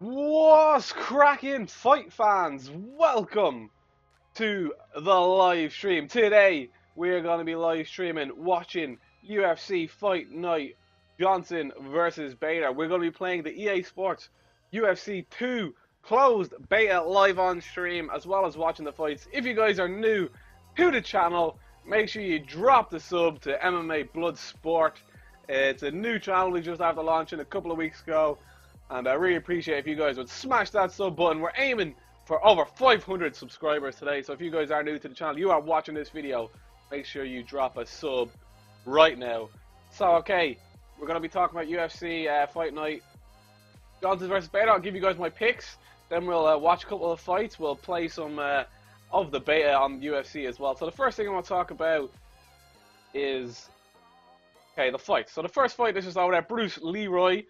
What's cracking, fight fans? Welcome to the live stream. Today we're going to be live streaming, watching UFC Fight Night Johnson versus Bader. We're going to be playing the EA Sports UFC 2 closed beta live on stream, as well as watching the fights. If you guys are new to the channel, make sure you drop the sub to MMA Blood Sport. It's a new channel we just after launching a couple of weeks ago. And I really appreciate if you guys would smash that sub button. We're aiming for over 500 subscribers today. So if you guys are new to the channel, you are watching this video, make sure you drop a sub right now. So, okay, we're going to be talking about UFC Fight Night Johnson versus Bader. I'll give you guys my picks. Then we'll watch a couple of fights. We'll play some of the beta on UFC as well. So the first thing I want to talk about is, okay, the fights. So the first fight is just over there, Bruce Leroy.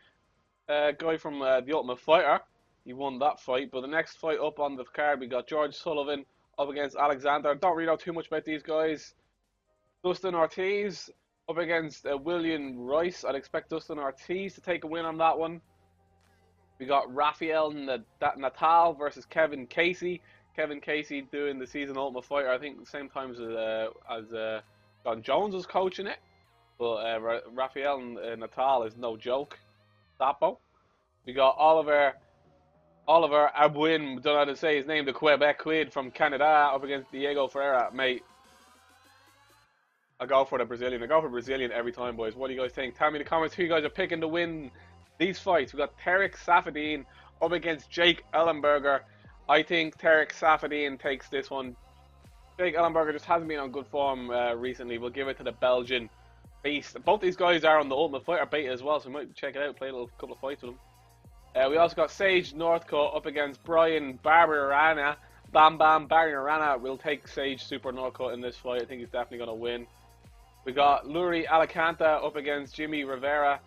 Guy from The Ultimate Fighter. He won that fight. But the next fight up on the card, we got George Sullivan up against Alexander. Don't really know too much about these guys. Dustin Ortiz up against William Rice. I'd expect Dustin Ortiz to take a win on that one. We got Rafael Natal versus Kevin Casey. Kevin Casey doing the season Ultimate Fighter, I think the same time as John Jones was coaching it. But Rafael Natal is no joke. Sapo. We got Oliver Abuin, don't know how to say his name, the Quebec Quid from Canada, up against Diego Ferreira. Mate, I go for the Brazilian. I go for Brazilian every time, boys. What do you guys think? Tell me in the comments who you guys are picking to win these fights. We got Tarek Safadine up against Jake Ellenberger. I think Tarek Safadine takes this one. Jake Ellenberger just hasn't been on good form recently. We'll give it to the Belgian beast. Both these guys are on the Ultimate Fighter beta as well, so we might check it out, play a couple of fights with them. We also got Sage Northcutt up against Brian Barberana. Bam Barberana will take Sage Super Northcutt in this fight. I think he's definitely going to win. We got Luri Alicanta up against Jimmy Rivera.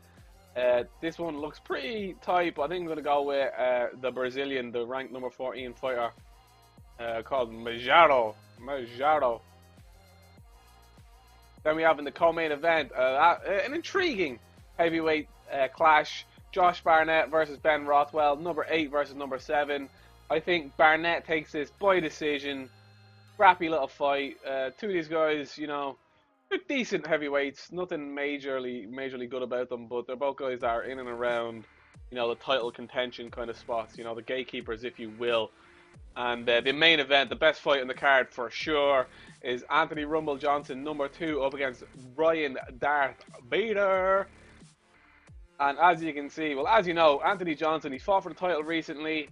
This one looks pretty tight, but I think I'm going to go with the Brazilian, the ranked number 14 fighter called Majaro. Then we have in the co-main event an intriguing heavyweight clash. Josh Barnett versus Ben Rothwell, number 8 versus number 7. I think Barnett takes this by decision. Scrappy little fight. Two of these guys, you know, they're decent heavyweights. Nothing majorly good about them, but they're both guys that are in and around, you know, the title contention kind of spots. You know, the gatekeepers, if you will. And the main event, the best fight on the card for sure, is Anthony Rumble Johnson, number 2, up against Ryan Darth Bader. And as you can see, well, as you know, Anthony Johnson, he fought for the title recently.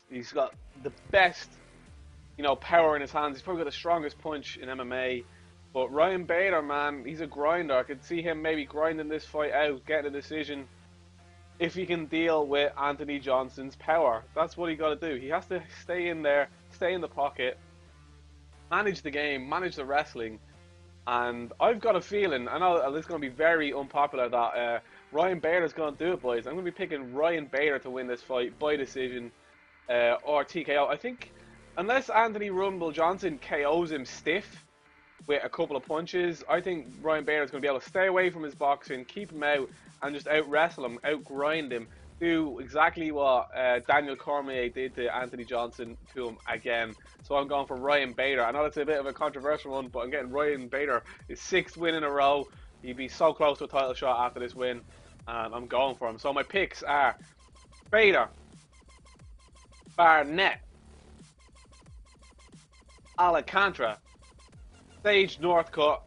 He's got the best, you know, power in his hands. He's probably got the strongest punch in MMA. But Ryan Bader, man, he's a grinder. I could see him maybe grinding this fight out, getting a decision, if he can deal with Anthony Johnson's power. That's what he got to do. He has to stay in there, stay in the pocket, manage the game, manage the wrestling. And I've got a feeling, I know this is going to be very unpopular, that Ryan Bader's going to do it, boys. I'm going to be picking Ryan Bader to win this fight by decision or TKO. I think, unless Anthony Rumble Johnson KOs him stiff with a couple of punches, I think Ryan Bader is going to be able to stay away from his boxing, keep him out, and just out-wrestle him, out-grind him, do exactly what Daniel Cormier did to Anthony Johnson to him again. So I'm going for Ryan Bader. I know it's a bit of a controversial one, but I'm getting Ryan Bader, his 6th win in a row. He'd be so close to a title shot after this win, and I'm going for him. So my picks are Bader, Barnett, Alcantara, Sage Northcutt,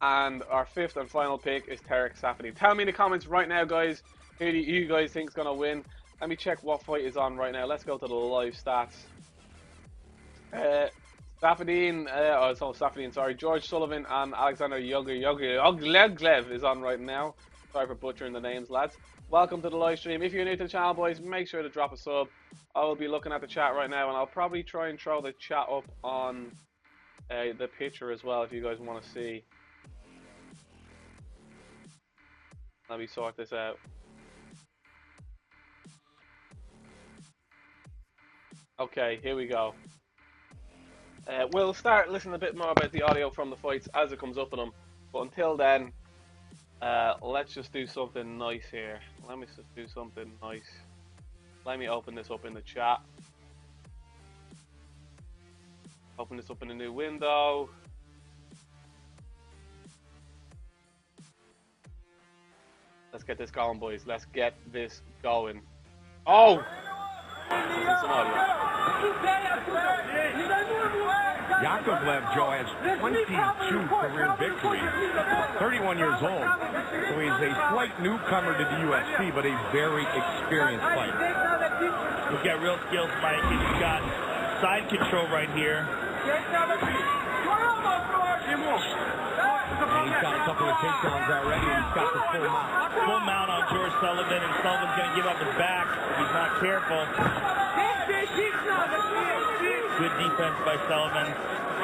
and our 5th and final pick is Tarek Safadine. Tell me in the comments right now, guys, who do you guys think is going to win? Let me check what fight is on right now. Let's go to the live stats. Safadine, sorry. George Sullivan and Alexander Yoglev is on right now. Sorry for butchering the names, lads. Welcome to the live stream. If you're new to the channel, boys, make sure to drop a sub. I will be looking at the chat right now, and I'll probably try and throw the chat up on the picture as well if you guys want to see. Let me sort this out. Okay, here we go. We'll start listening a bit more about the audio from the fights as it comes up in them. But until then, let's just do something nice here. Let me just do something nice. Let me open this up in the chat. Open this up in a new window. Let's get this going, boys. Let's get this going. Oh! This is some audio. Yakovlev, Joe, has 22 career victories, 31 years old, so he's a slight newcomer to the UFC, but a very experienced fighter. He's got real skills, Mike, and he's got side control right here. And he's got a couple of takedowns already, and he's got the full mount. Full mount on George Sullivan, and Sullivan's going to give up his back if he's not careful. Good defense by Sullivan.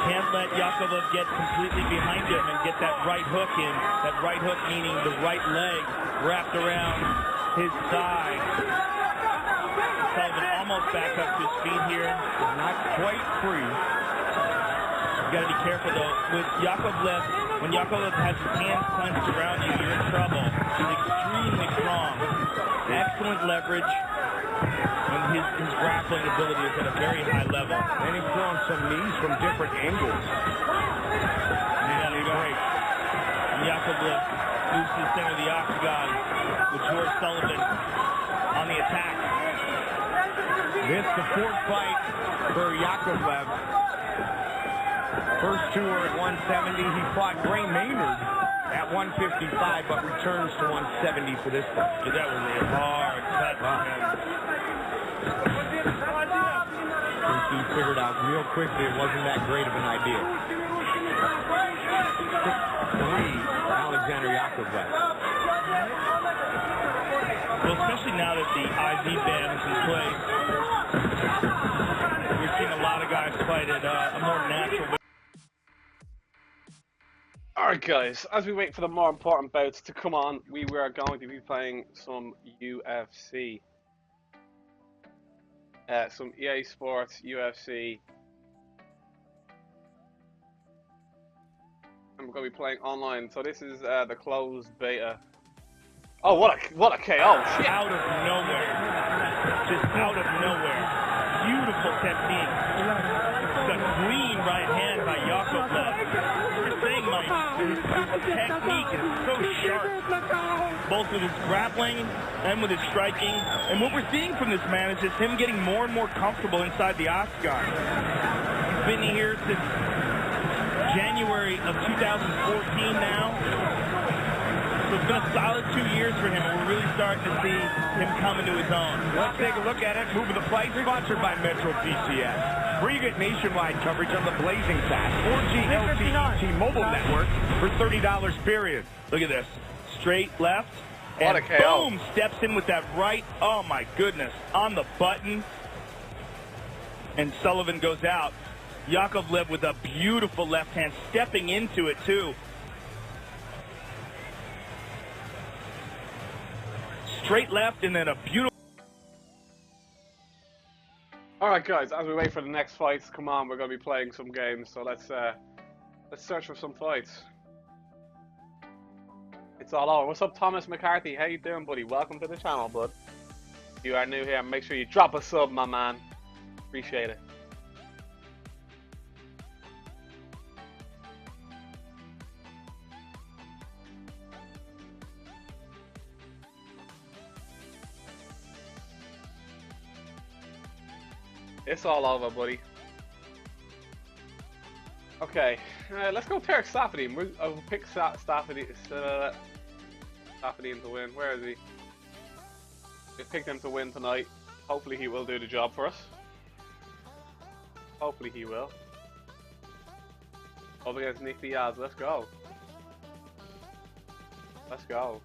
Can't let Yakovlev get completely behind him and get that right hook in. That right hook meaning the right leg wrapped around his thigh. Sullivan almost back up to his feet here. Not quite free. You got to be careful though. With Yakovlev, when Yakovlev has his hands clenched around you, you're in trouble. He's extremely strong. Excellent leverage. And his grappling ability is at a very high level. And he's throwing some knees from different angles. Yeah, great. And Yakovlev moves to the center of the octagon with George Sullivan on the attack. This the fourth fight for Yakovlev. First two are at 170. He fought Gray Maynard at 155, but returns to 170 for this fight. Yeah, that was a hard cut for him. He figured out real quickly it wasn't that great of an idea. 6'3", Alexander Yakovlev. Well, especially now that the IV ban is in place, we're seeing a lot of guys fight at a more natural way. Alright guys, as we wait for the more important bouts to come on, we are going to be playing some UFC. Some EA Sports UFC. And we're going to be playing online. So this is the closed beta. Oh, what a KO! Shit. Out of nowhere. Just out of nowhere. Beautiful technique. The clean right hand by Yakovlev. You're saying, Mike, his technique is so sharp. Both with his grappling and with his striking. And what we're seeing from this man is just him getting more and more comfortable inside the octagon. He's been here since January of 2014 now. So it's been a solid 2 years for him, and we're really starting to see him come into his own. Let's take a look at it. Moving the fight, sponsored by Metro PCS. Where you get nationwide coverage on the Blazing Fast 4G LTE T-Mobile network for $30 period. Look at this. Straight left. What and a KO. boom, steps in with that right. Oh, my goodness. On the button. And Sullivan goes out. Yakovlev with a beautiful left hand, stepping into it, too. Straight left and then a beautiful... Alright guys, as we wait for the next fights to come on, we're going to be playing some games. So let's search for some fights. It's all over. What's up, Thomas McCarthy? How you doing, buddy? Welcome to the channel, bud. If you are new here, make sure you drop a sub, my man. Appreciate it. It's all over, buddy. Okay, let's go Tarek Safadine. I'll pick Safadine to win. Where is he? We picked him to win tonight. Hopefully he will do the job for us. Hopefully he will. Up against Nick Diaz. Let's go. Let's go.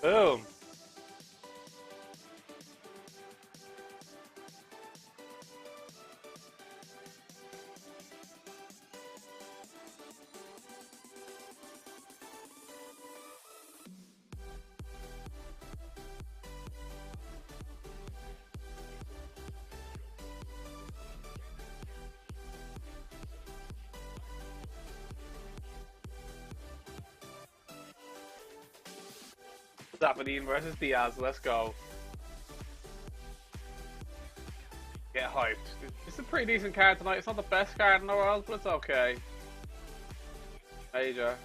Boom. Safadine versus Diaz. Let's go. Get hyped. It's a pretty decent card tonight. It's not the best card in the world, but it's okay. Major.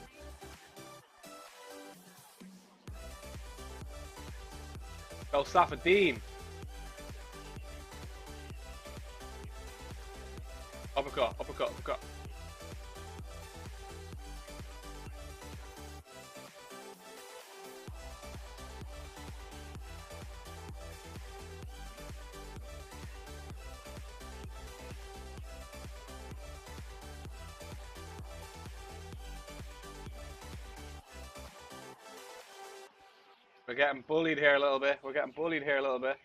Go Safadine. Uppercut, uppercut, uppercut. We're getting bullied here a little bit. We're getting bullied here a little bit.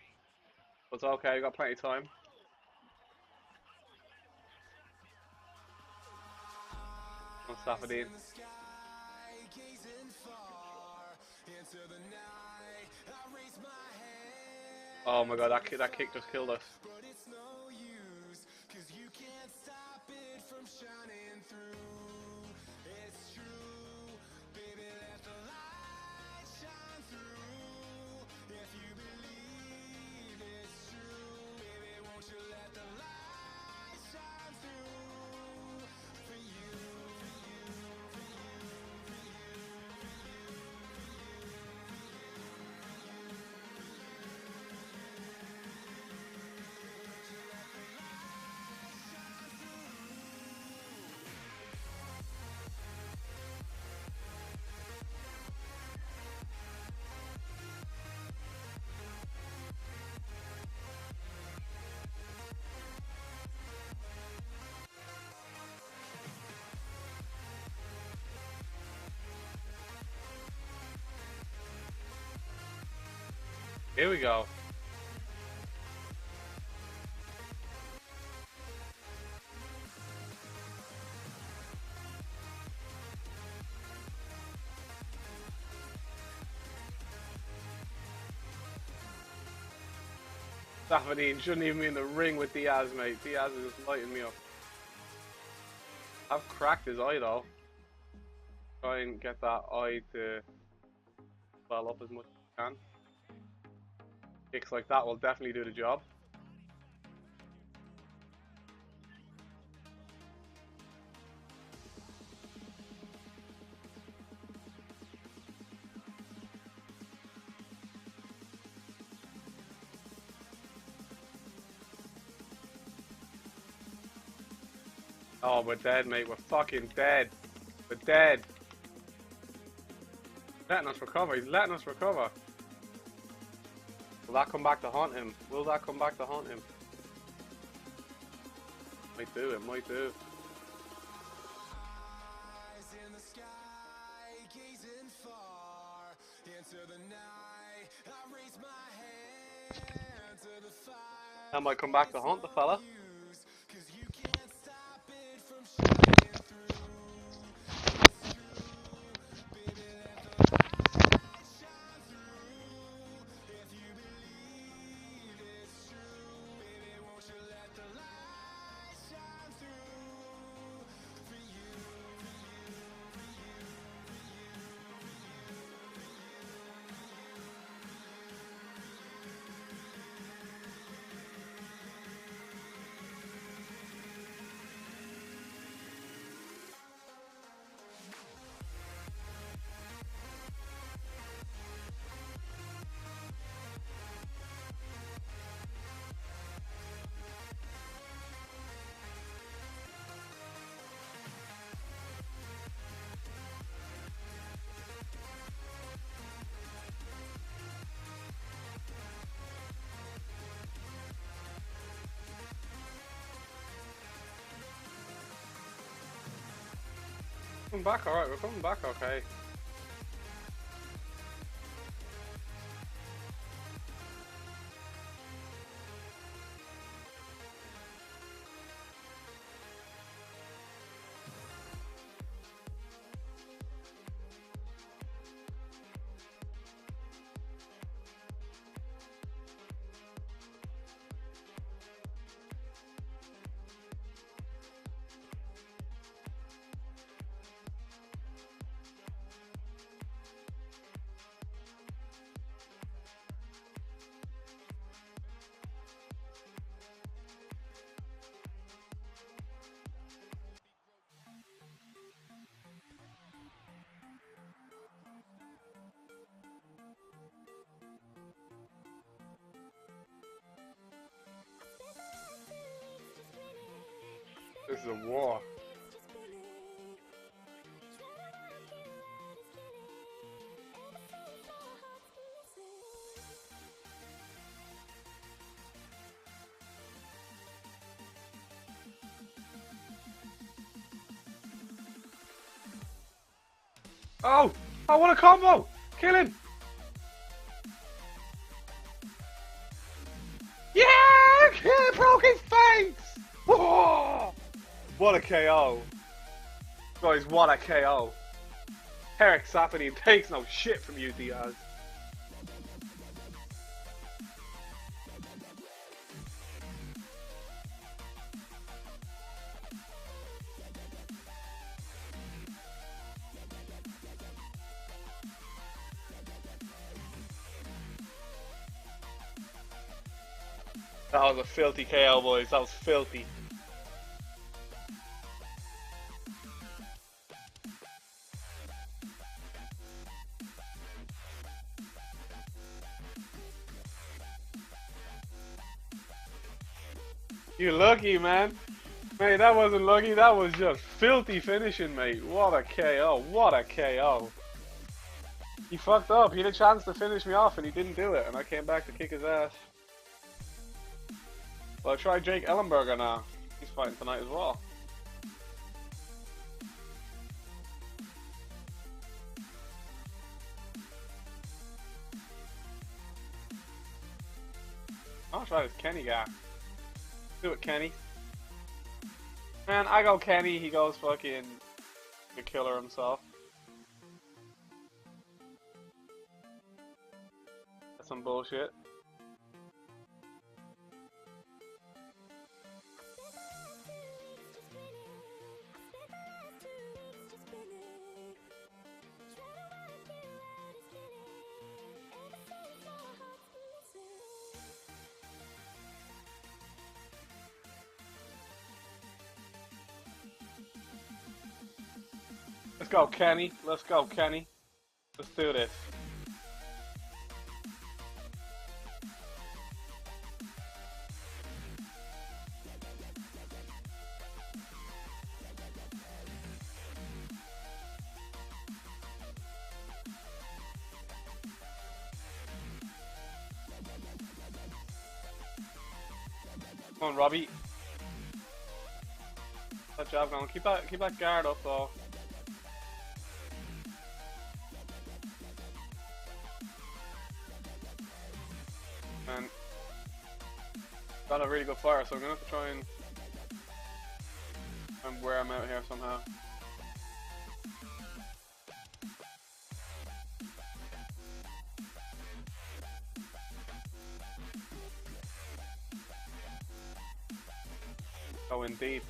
But it's okay, we've got plenty of time. On Safadine. Oh my god, that kick just killed us. Here we go. Safadine shouldn't even be in the ring with Diaz, mate. Diaz is just lighting me up. I've cracked his eye though. Try and get that eye to swell up as much as I can. Kicks like that will definitely do the job. Oh, we're dead, mate. We're fucking dead. We're dead. Letting us recover. He's letting us recover. Will that come back to haunt him? Will that come back to haunt him? Might do, it might do. That might come back to haunt the fella. Coming back alright, we're coming back okay. a war. Oh! Oh, what a combo! Kill him! Yeah! Yeah! Broke his face! Whoa! What a KO. Guys, what a KO. Eric Safadine takes no shit from you, Diaz. That was a filthy KO, boys. That was filthy. You lucky, man. Mate, that wasn't lucky. That was just filthy finishing, mate. What a KO. What a KO. He fucked up. He had a chance to finish me off and he didn't do it. And I came back to kick his ass. Well, try Jake Ellenberger now. He's fighting tonight as well. I'll try this Kenny guy. Do it, Kenny. Man, I go Kenny, he goes fucking the killer himself. That's some bullshit. Let's go, Kenny. Let's go, Kenny. Let's do this. Come on, Robbie. That job going. Keep that guard up though. And got a really good fire, so I'm gonna have to try and wear him out here somehow. Oh, indeed.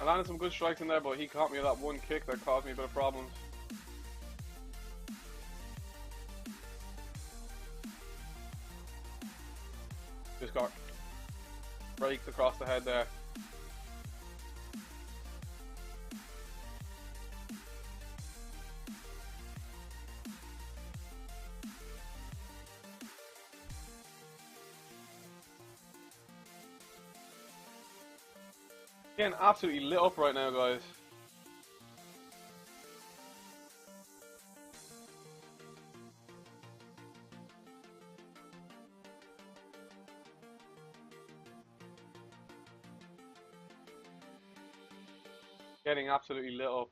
I landed some good strikes in there, but he caught me with that one kick that caused me a bit of problems. Just got raked across the head there. Getting absolutely lit up right now, guys. Getting absolutely lit up.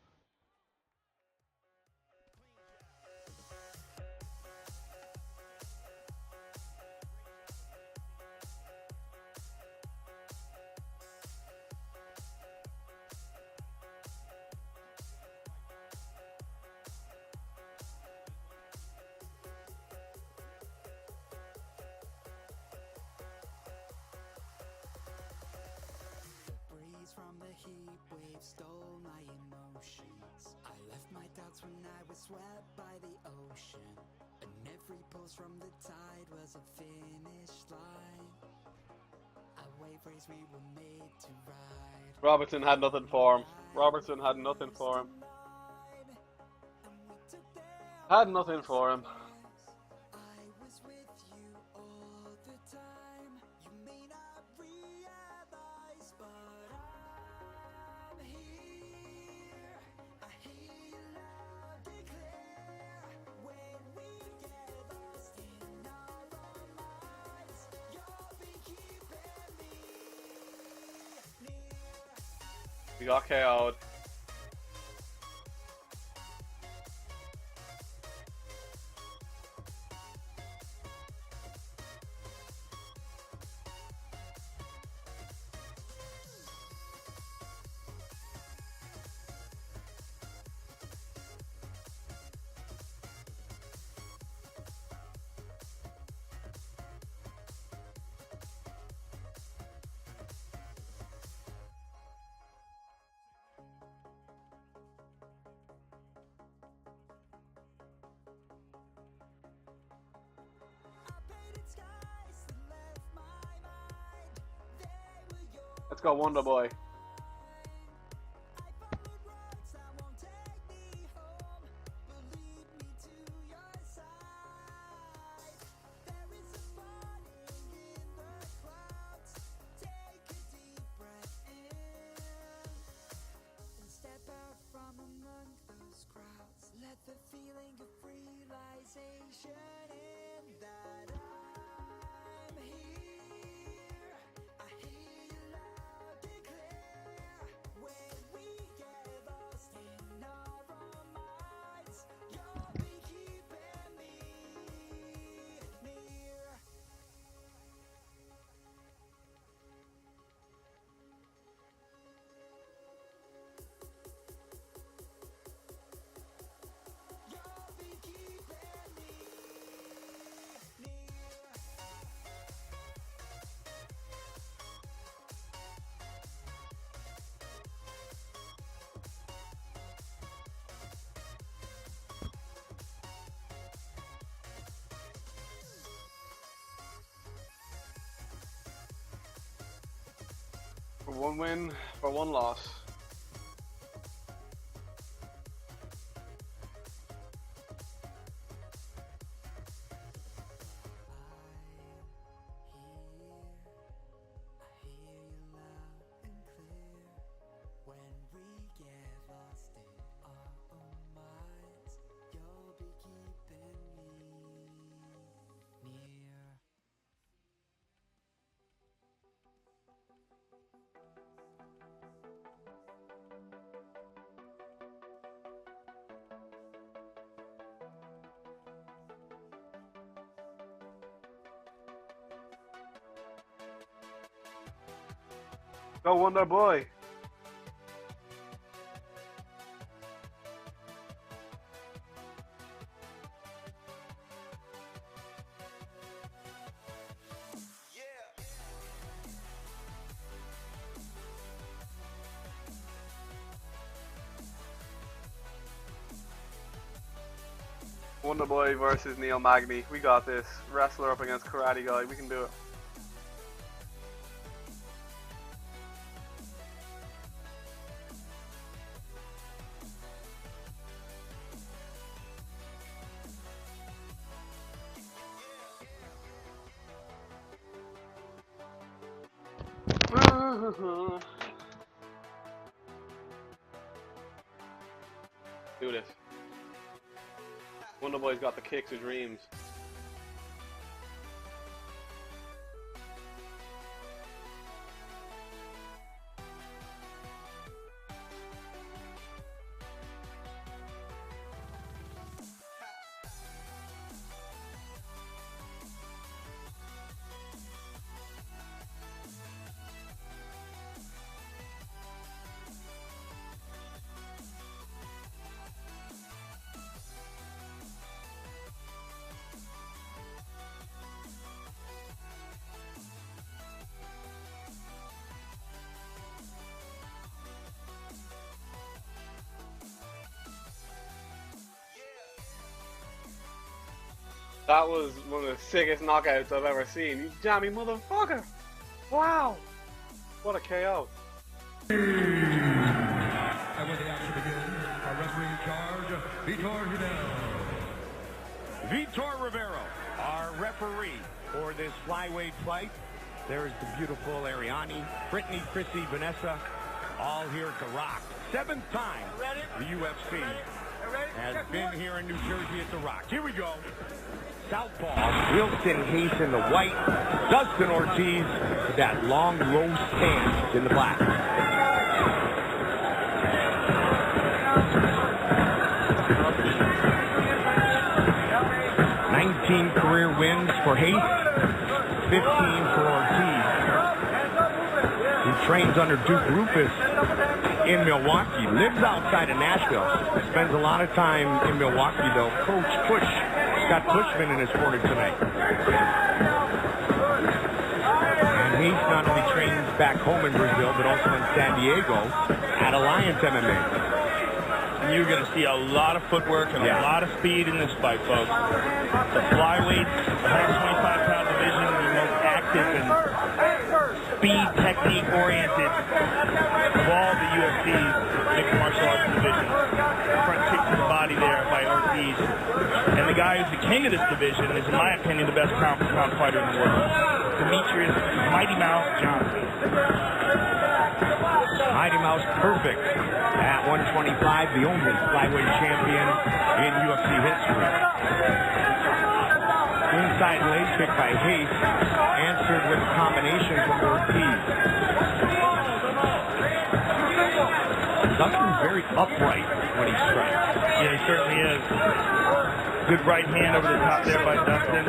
From the heat wave stole my emotions. I left my doubts when I was swept by the ocean, and every pulse from the tide was a finish line. A wave race we were made to ride. Robertson had nothing for him. Robertson had nothing for him. And we took their Had nothing for him. I was with you all the time. You may not realize, but I'm here. I hear you loud and clear. When we get lost in our own minds, you'll be keeping me near. We got KO'd. Let's go, Wonder Boy. Let the feeling of realization in that I'm here. I hear you loud and clear. When we get lost in our own minds, you'll be keeping me near. You'll be keeping me near. For one win, for one loss. I hear you loud and clear. When we get lost in our own minds, you'll be keeping me near. Go, Wonder Boy. Wonder Boy versus Neil Magny. We got this. Wrestler up against karate guy. We can do it. Do this. Wonder Boy's got the kicks of dreams. That was one of the sickest knockouts I've ever seen. You jammy motherfucker! Wow! What a KO. And when the action begins, our referee in charge, Vitor Hidel. Vitor Rivero, our referee for this flyweight fight. There is the beautiful Ariani, Brittany, Chrissy, Vanessa, all here at The Rock. 7th time the UFC has been here in New Jersey at The Rock. Here we go. Southpaw, Wilson Hayes in the white, Dustin Ortiz with that long low stance in the black. 19 career wins for Hayes, 15 for Ortiz. He trains under Duke Rufus in Milwaukee, lives outside of Nashville, spends a lot of time in Milwaukee though. Coach Push, got Pushman in his corner tonight. And Hayes not only trains back home in Brazil, but also in San Diego at Alliance MMA. You're going to see a lot of footwork and a lot of speed in this fight, folks. The flyweight, 125-pound division, the most active and speed, technique-oriented of all the UFC's mixed martial arts divisions. Front kick to the body there by Ortiz. And the guy who's the king of this division is, in my opinion, the best pound-for-pound fighter in the world. Demetrius Mighty Mouse Johnson. Mighty Mouse perfect at 125, the only flyweight champion in UFC history. Inside leg kick by Hayes, answered with a combination from Ortiz. Dustin's very upright when he strikes. Yeah, he certainly is. Good right hand over the top there by Dustin.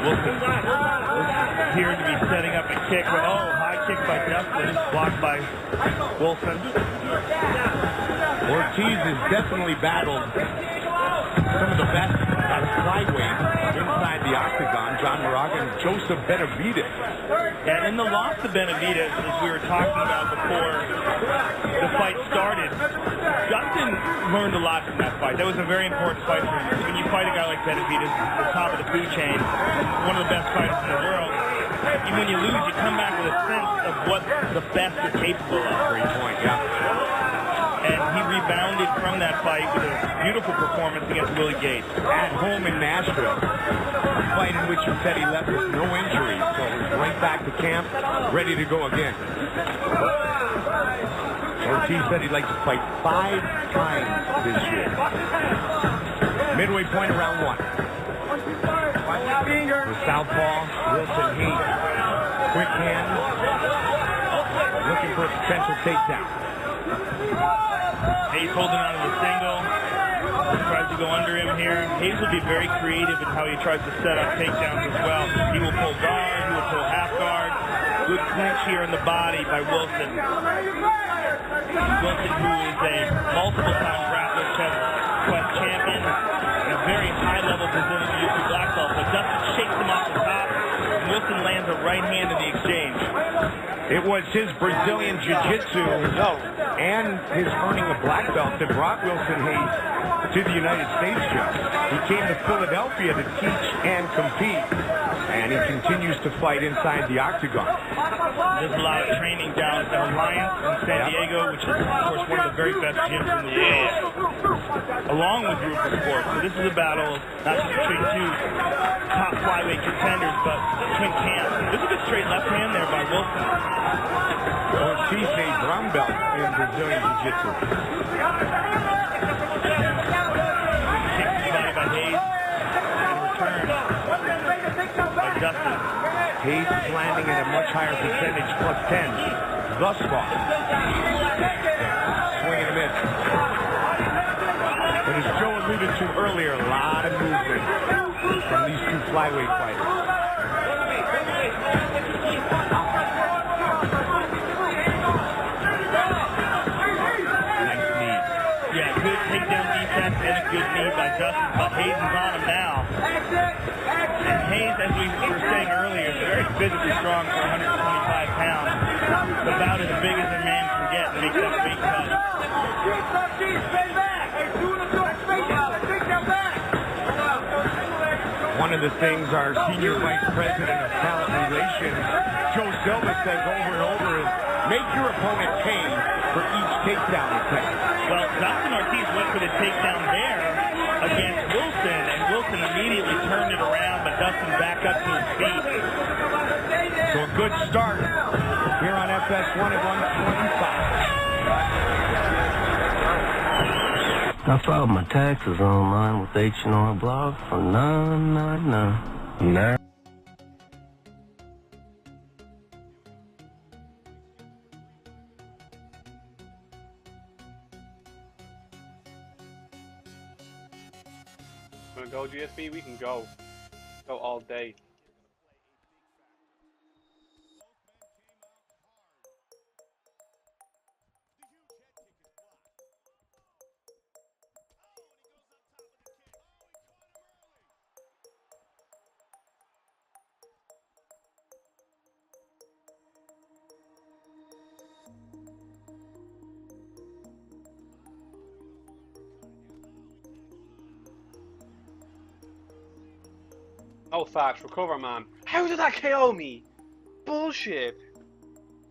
Wilson appeared to be setting up a kick, but high kick by Dustin, blocked by Wilson. Ortiz has definitely battled some of the best at flyweight inside the octagon. John Moraga and Joseph Benavidez. And in the loss to Benavidez, as we were talking about before the fight started, Dustin learned a lot from that fight. That was a very important fight for him. When you fight a guy like Benavidez, the top of the food chain, one of the best fighters in the world, even when you lose, you come back with a sense of what the best are capable of. Great point, yeah. And he rebounded from that fight with a beautiful performance against Willie Gates. At home in Nashville. A fight in which he said he left with no injury, so he's right back to camp, ready to go again. Ortiz said he'd like to fight 5 times this year. Midway point around 1. The southpaw, Wilson Hayes. Quick hand. Looking for a potential takedown. Hayes holding on to the single. Tries to go under him here. Hayes will be very creative in how he tries to set up takedowns as well. He will pull guard, he will pull half guard. Good clinch here in the body by Wilson. Wilson, who is a multiple-time grappler quest champion and a very high-level Brazilian Jiu-Jitsu black belt. But Dustin shakes him off the top, and Wilson lands a right hand in the exchange. It was his Brazilian Jiu-Jitsu and his earning a black belt that brought Wilson Hayes to the United States, Joe. He came to Philadelphia to teach and compete, and he continues to fight inside the octagon. There's a lot of training down at Alliance in San Diego, which is, of course, one of the very best gyms in the world, along with Rufus Sports. So this is a battle not just between two top flyweight contenders, but twin camps. There's a good straight left hand there by Wilson. Ortiz, a brown belt in Brazilian Jiu-Jitsu. Kick to the body by Hayes. And return by Dustin. Hayes is landing at a much higher percentage, +10, thus far. Swing and a miss. But as Joe alluded to earlier, a lot of movement from these two flyweight fighters. Nice knee. Yeah, good takedown defense and a good knee by Dustin, but Hayes is on him now. And Hayes, as we were saying earlier, is very physically strong for 125 pounds. It's about as big as a man can get to make that weight cut. One of the things our senior vice president of talent relations Joe Silva says over and over is make your opponent pay for each takedown attempt. Well, Dustin Ortiz went for the takedown there against Wilson, and Wilson immediately turned it around, but Dustin back up to his feet. So a good start here on FS1 at 125. I filed my taxes online with H&R Block for $9.99. Wanna go GSP? We can go. Go all day. Oh, fast, recover, man. How did that KO me? Bullshit.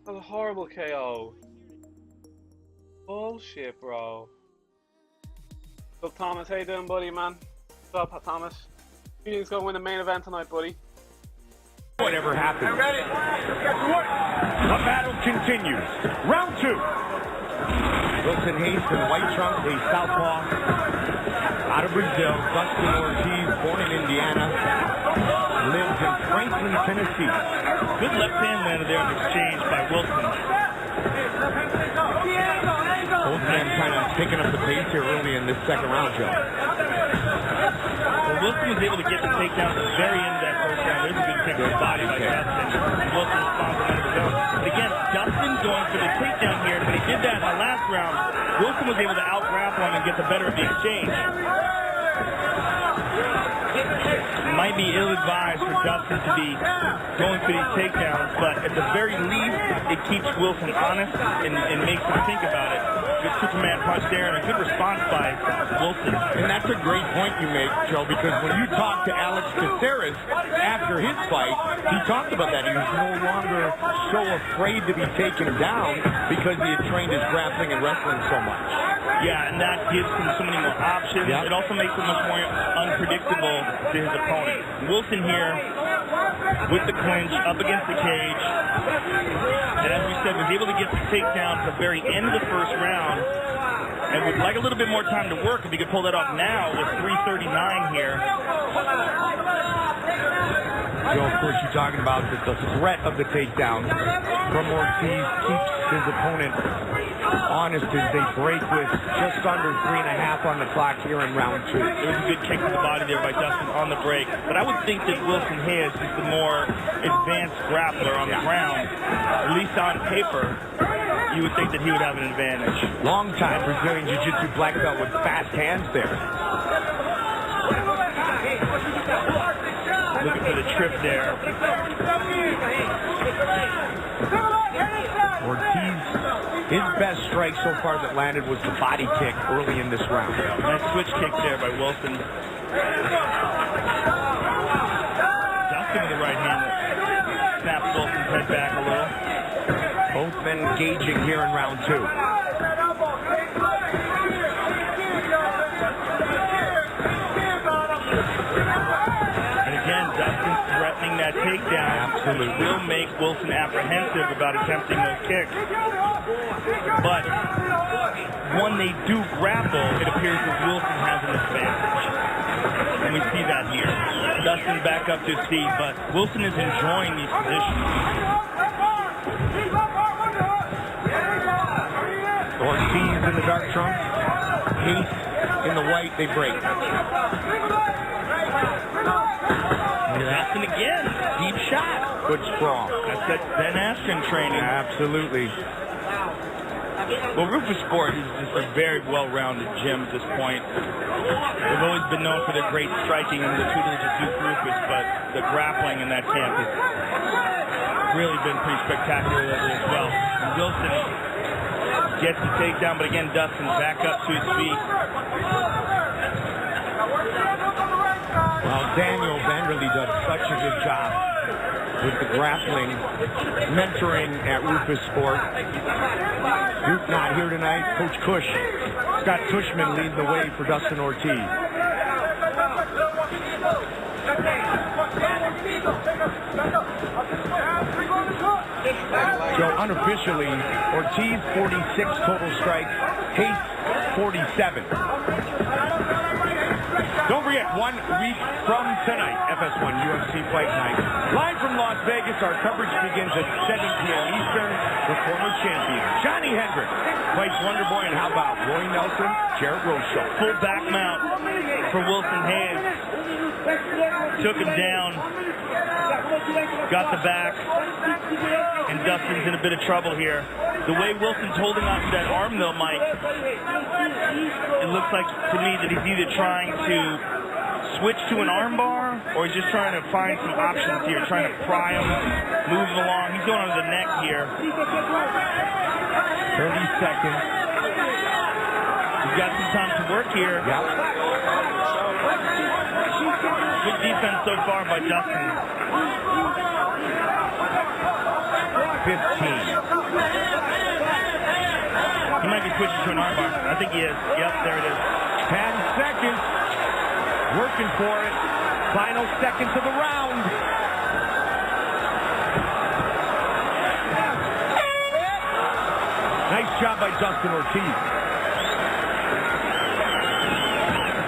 That was a horrible KO. Bullshit, bro. What's up, Thomas? How you doing, buddy, man? What's up, Thomas? You think he's gonna win the main event tonight, buddy? Whatever happens. The battle continues. Round 2. Wilson Hayes in white trunks, a southpaw out of Brazil. Dustin Ortiz, born in Indiana, lives in Franklin, Tennessee. Good left hand landed there in exchange by Wilson. Both men kind of picking up the pace here early in this second round, Joe. Well, Wilson was able to get the takedown at the very end of that first round. There's a good kick to the body by Dustin. Wilson responds on his own. But again, Dustin going for the takedown here, but he did that in the last round. Wilson was able to out-grapple him and get the better of the exchange. Might be ill-advised for Dustin to be going for these takedowns, but at the very least, it keeps Wilson honest and makes him think about it. Good Superman punch there and a good response by Wilson. And that's a great point you make, Joe, because when you talk to Alex Caceres after his fight, he talked about that. He was no longer so afraid to be taken down because he had trained his grappling and wrestling so much. Yeah, and that gives him so many more options. Yep. It also makes him much more unpredictable to his opponent. Wilson here with the clinch up against the cage. And as we said, was able to get the takedown at the very end of the first round. And would like a little bit more time to work if he could pull that off now with 3:39 here. Joe, of course, you're talking about the threat of the takedown from Ortiz keeps his opponent honest as they break with just under 3.5 on the clock here in round 2. It was a good kick to the body there by Dustin on the break. But I would think that Wilson Hayes is the more advanced grappler on the ground. At least on paper, you would think that he would have an advantage. Long time Brazilian Jiu-Jitsu black belt with fast hands there. Looking for the trip there. Ortiz, his best strike so far that landed was the body kick early in this round. Nice switch kick there by Wilson. Dustin with the right hand that snaps Wilson's head back a little. Both men engaging here in round 2. Dustin threatening that takedown. Absolutely. Will make Wilson apprehensive about attempting those kicks. But when they do grapple, it appears that Wilson has an advantage. And we see that here. Dustin back up to his feet, but Wilson is enjoying these positions. Ortiz in the dark trunks. Hayes in the white. They break. Dustin again. Deep shot. Good sprawl. That's that Ben Askren training. Absolutely. Well, Rufus Sport is just a very well-rounded gym at this point. They've always been known for their great striking and the tutelage of Duke Rufus, but the grappling in that camp has really been pretty spectacular lately as well. And Wilson gets the takedown, but again, Dustin back up to his feet. Well, Daniel Ben really does such a good job with the grappling, mentoring at Rufus Sport. Duke not here tonight. Coach Cush, Scott Tushman leading the way for Dustin Ortiz. Joe, unofficially, Ortiz 46 total strikes, Hayes 47. Don't forget, 1 week from tonight, FS1 UFC Fight Night. Live from Las Vegas, our coverage begins at 7 p.m. Eastern with former champion Johnny Hendricks fights Wonder Boy, and how about Roy Nelson, Jarrett Rocha. Full back mount for Wilson Hayes. Took him down. Got the back. And Dustin's in a bit of trouble here. The way Wilson's holding on to that arm, though, Mike, it looks like to me that he's either trying to switch to an armbar or he's just trying to find some options here, trying to pry him, move him along. He's going under the neck here. 30 seconds. He's got some time to work here. Yep. Good defense so far by Dustin. 15. He might be switching to an armbar. I think he is. Yep, there it is. 10 seconds. Working for it. Final seconds of the round. Nice job by Dustin Ortiz.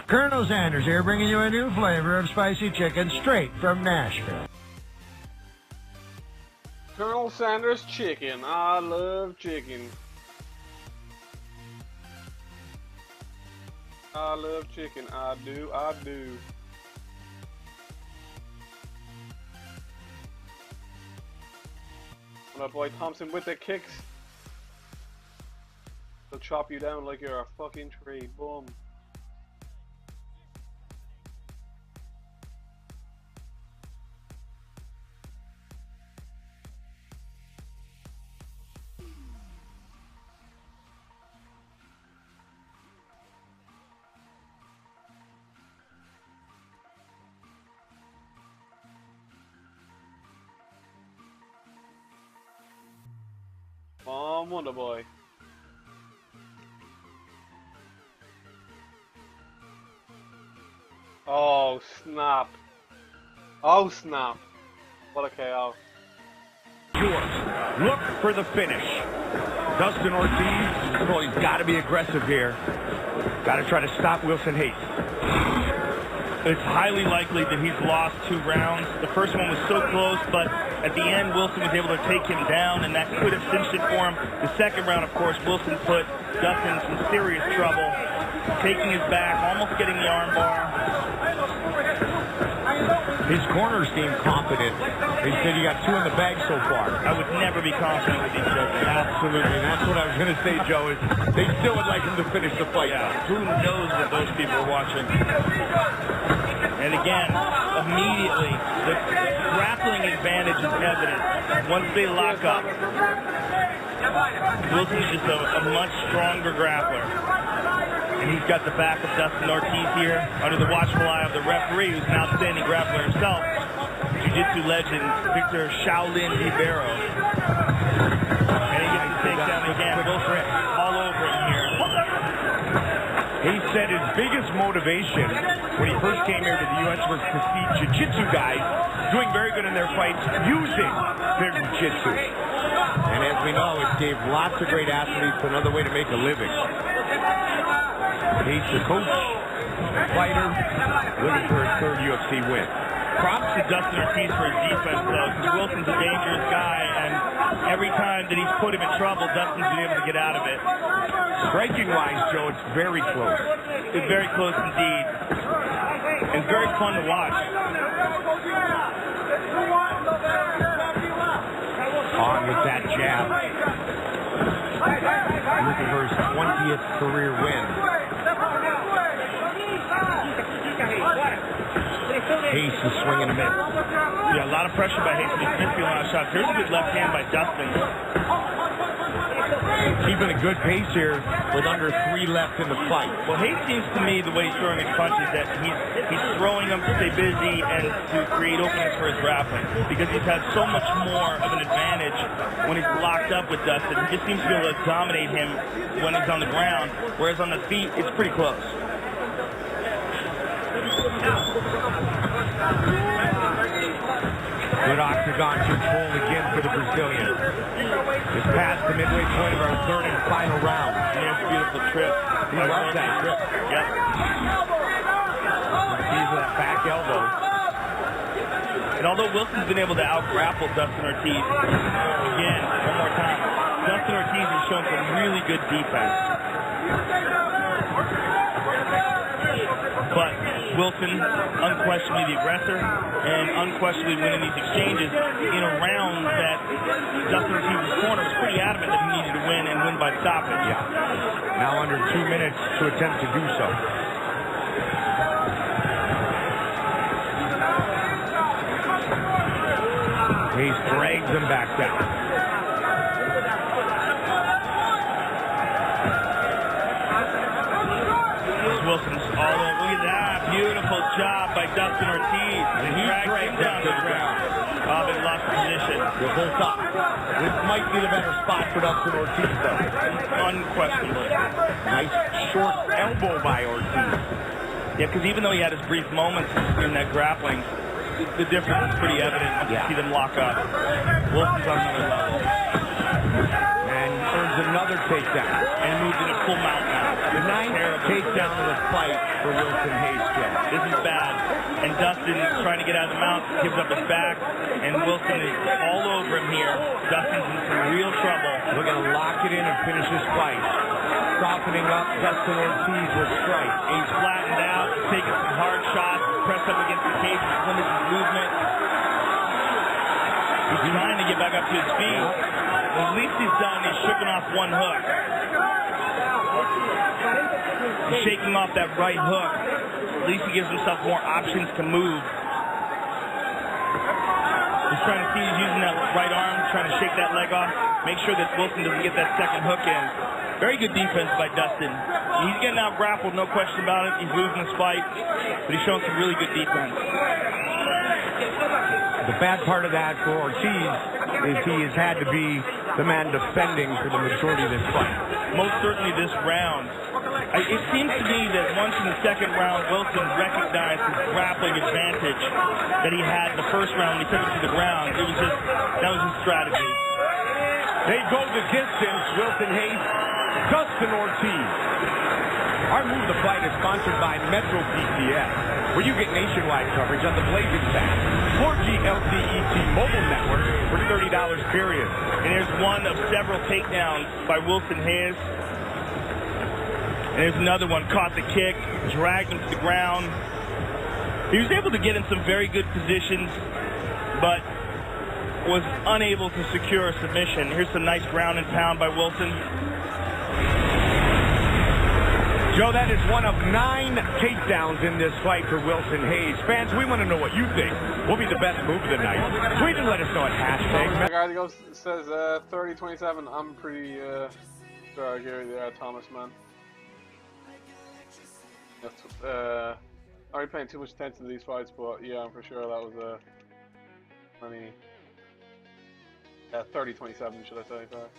Colonel Sanders here, bringing you a new flavor of spicy chicken straight from Nashville. Colonel Sanders chicken. I love chicken. I love chicken. I do. I do. What up, boy? Thompson with the kicks. They'll chop you down like you're a fucking tree. Boom. Wonder Boy. Oh snap. Oh snap. What a KO. Look for the finish. Dustin Ortiz, well, he's got to be aggressive here. Got to try to stop Wilson Hayes. It's highly likely that he's lost 2 rounds. The first one was so close, but at the end, Wilson was able to take him down, and that could have cinched it for him. The second round, of course, Wilson put Dustin in some serious trouble, taking his back, almost getting the armbar. His corners seem confident. They said you got 2 in the bag so far. I would never be confident with these judges. Absolutely. That's what I was going to say, Joe, is they still would like him to finish the fight. Yeah. Who knows what those people are watching? And again, immediately, the grappling advantage is evident. Once they lock up, Wilson is just a much stronger grappler. And he's got the back of Dustin Ortiz here under the watchful eye of the referee, who's an outstanding grappler himself, jiu-jitsu legend Victor Shaolin Ribeiro. And he gets the takedown again. Wilson all over him here. He said his biggest motivation when he first came here to the U.S. was to see jiu-jitsu guys doing very good in their fights using their jiu-jitsu. And as we know, it gave lots of great athletes another way to make a living. He's the coach, fighter, looking for his 3rd UFC win. Props to Dustin Ortiz for his defense, though, because Wilson's a dangerous guy, and every time that he's put him in trouble, Dustin's been able to get out of it. Striking-wise, Joe, it's very close. It's very close indeed. It's very fun to watch. On with that jab. Looking for his 20th career win. Hayes is swinging a miss. Yeah, a lot of pressure by Hayes. He's missing a lot of shots. Here's a good left hand by Dustin. Keeping a good pace here with under 3 left in the fight. Well, Hayes seems to me, the way he's throwing his punches, that he's throwing him to stay busy and to create openings for his grappling, because he's had so much more of an advantage when he's locked up with Dustin. He just seems to be able to dominate him when he's on the ground, whereas on the feet, it's pretty close. Good octagon control again for the Brazilian. Just past the midway point of our third and final round. Yeah, beautiful trip. He loves that trip. Yep. Sees that back elbow. And although Wilson's been able to out-grapple Dustin Ortiz, again, one more time, Dustin Ortiz has shown some really good defense. But Wilson, unquestionably the aggressor, and unquestionably winning these exchanges in a round that Dustin Ortiz's corner was pretty adamant that he needed to win and win by stoppage. Yeah. Now under 2 minutes to attempt to do so. Hayes drags him back down. Wilson's all over. Look at that. Beautiful job by Dustin Ortiz. And he dragged him to the ground. Oh, they lost position. They're both up. This might be the better spot for Dustin Ortiz, though. Unquestionably. Nice short elbow by Ortiz. Yeah, because even though he had his brief moments in that grappling, the difference is pretty evident once you see them lock up. Wilson's on another level. And earns another takedown. And moves in a full mount now. The ninth takedown of the fight for Wilson Hayes. This is bad. And Dustin is trying to get out of the mount, gives up his back, and Wilson is all over him here. Dustin's in some real trouble. We're going to lock it in and finish this fight. Softening up, Dustin Ortiz will strike. He's flattened out, taking some hard shots, pressed up against the cage, limits his movement. He's trying to get back up to his feet. Well, at least he's done, he's shooking off one hook. He's shaking off that right hook. At least he gives himself more options to move. He's trying to see, he's using that right arm, trying to shake that leg off, make sure that Wilson doesn't get that second hook in. Very good defense by Dustin. He's getting out grappled, no question about it. He's losing this fight, but he's showing some really good defense. The bad part of that for Ortiz is he has had to be the man defending for the majority of this fight. Most certainly this round. It seems to me that once in the second round, Wilson recognized his grappling advantage that he had in the first round when he took it to the ground. It was just, that was his strategy. They go the distance, Wilson Hayes, Dustin Ortiz. Our Move the Fight is sponsored by Metro PCS, where you get nationwide coverage on the Blazing Fast 4G LTE T-Mobile network for $30 period. And there's one of several takedowns by Wilson Hayes. And there's another one, caught the kick, dragged him to the ground. He was able to get in some very good positions, but was unable to secure a submission. Here's some nice ground and pound by Wilson. Joe, that is one of 9 takedowns in this fight for Wilson Hayes. Fans, we want to know what you think will be the best move of the night. Tweet and let us know at hashtag. The guy that goes says 30-27. I'm pretty sure I agree with Thomas, man. Not really paying too much attention to these fights, but yeah, I'm for sure that was 30-27, should I say? Sorry.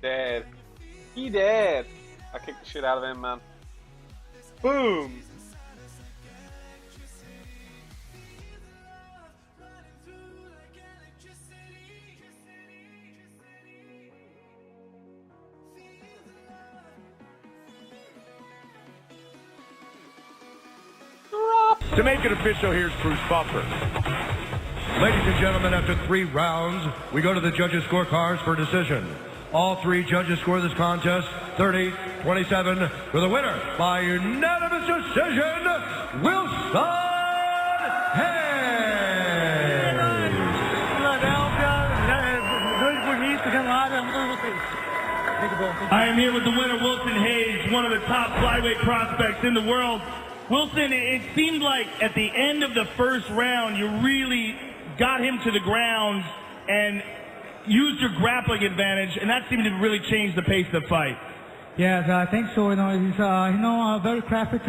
Dead. He dead. I kicked the shit out of him, man. Boom. Drop. To make it official, here's Bruce Buffer. Ladies and gentlemen, after 3 rounds, we go to the judges' scorecards for decision. All 3 judges score this contest 30-27 for the winner by unanimous decision, Wilson Hayes. I am here with the winner, Wilson Hayes, one of the top flyweight prospects in the world. Wilson, it seemed like at the end of the first round, you really got him to the ground and used your grappling advantage, and that seemed to really change the pace of the fight. Yes, I think so. He's very crafty. He's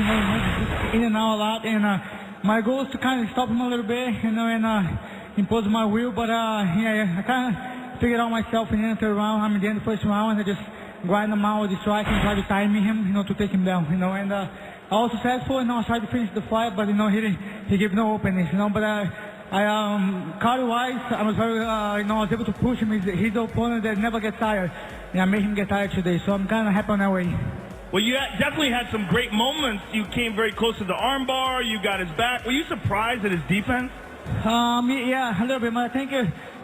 in and out a lot, and my goal is to kind of stop him a little bit, and impose my will. But I kind of figured out myself in the third round. I'm in the end of the first round, and I just grind him out with the strike and try to time him, to take him down, and I was successful. I tried to finish the fight, but he gave no openings, But cardio-wise, I was very, I was able to push him. He's the opponent that never gets tired, and I made him get tired today. So I'm kind of happy on that way. Well, you definitely had some great moments. You came very close to the armbar. You got his back. Were you surprised at his defense? Yeah, a little bit. But I think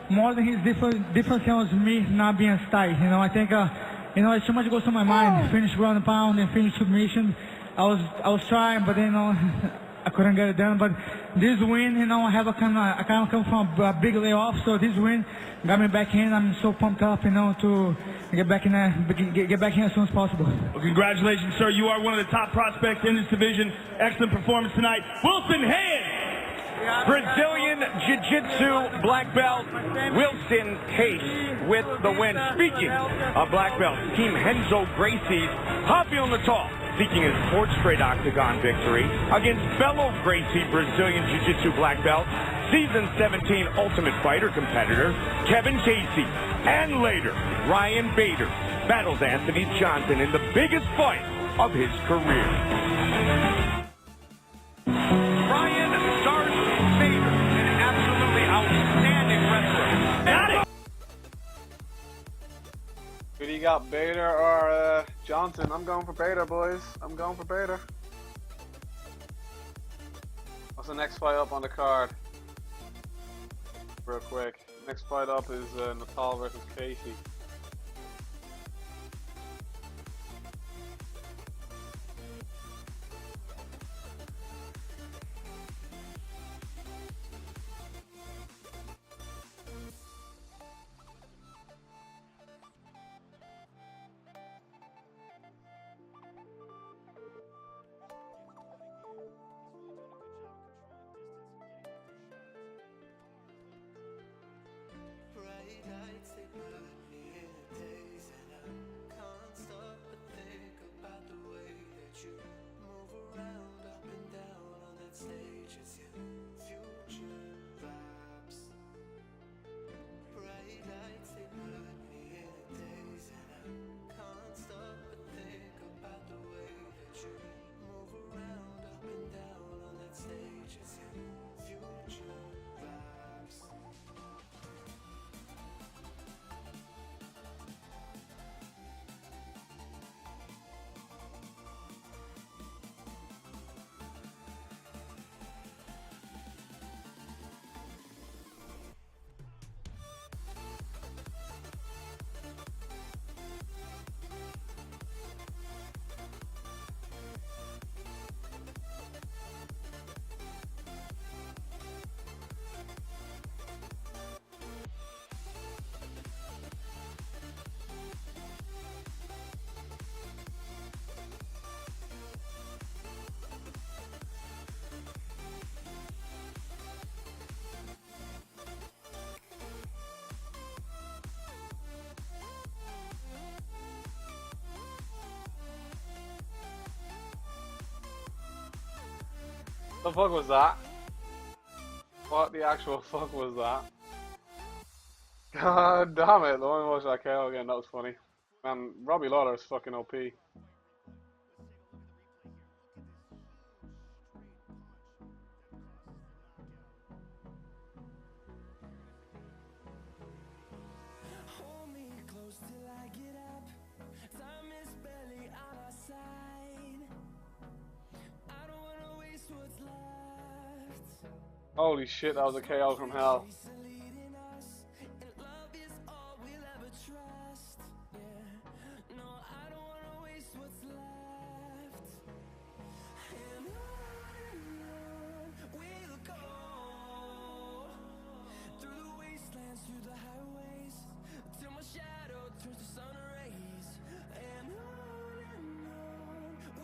more than his difference was me not being tight. I think so much goes to my mind. Finish ground and pound and finish submission. I was trying, but I couldn't get it done. But this win, I have I kind of come from a big layoff, so this win got me back in. I'm so pumped up, to get back in as soon as possible. Well, congratulations, sir. You are one of the top prospects in this division. Excellent performance tonight, Wilson Hayes. Brazilian Jiu-Jitsu black belt, Wilson Hayes with the win. Speaking of black belts, Team Renzo Gracie's Happy on the Top, seeking his 4th straight octagon victory against fellow Gracie Brazilian Jiu-Jitsu black belt, Season 17 Ultimate Fighter competitor Kevin Casey. And later, Ryan Bader battles Anthony Johnson in the biggest fight of his career. Ryan Darth Bader, an absolutely outstanding wrestler. Got it! Who do you got, Bader or Johnson? I'm going for Bader, boys. I'm going for Bader. What's the next fight up on the card? Real quick. Next fight up is Natal versus Casey. The fuck was that? What the actual fuck was that? God damn it, let me watch that KO again, that was funny. Man, Robbie Lawler is fucking OP. Hold me close till I get up. Time is barely on our side. I don't wanna waste what's left. Holy shit, that was a KO from hell.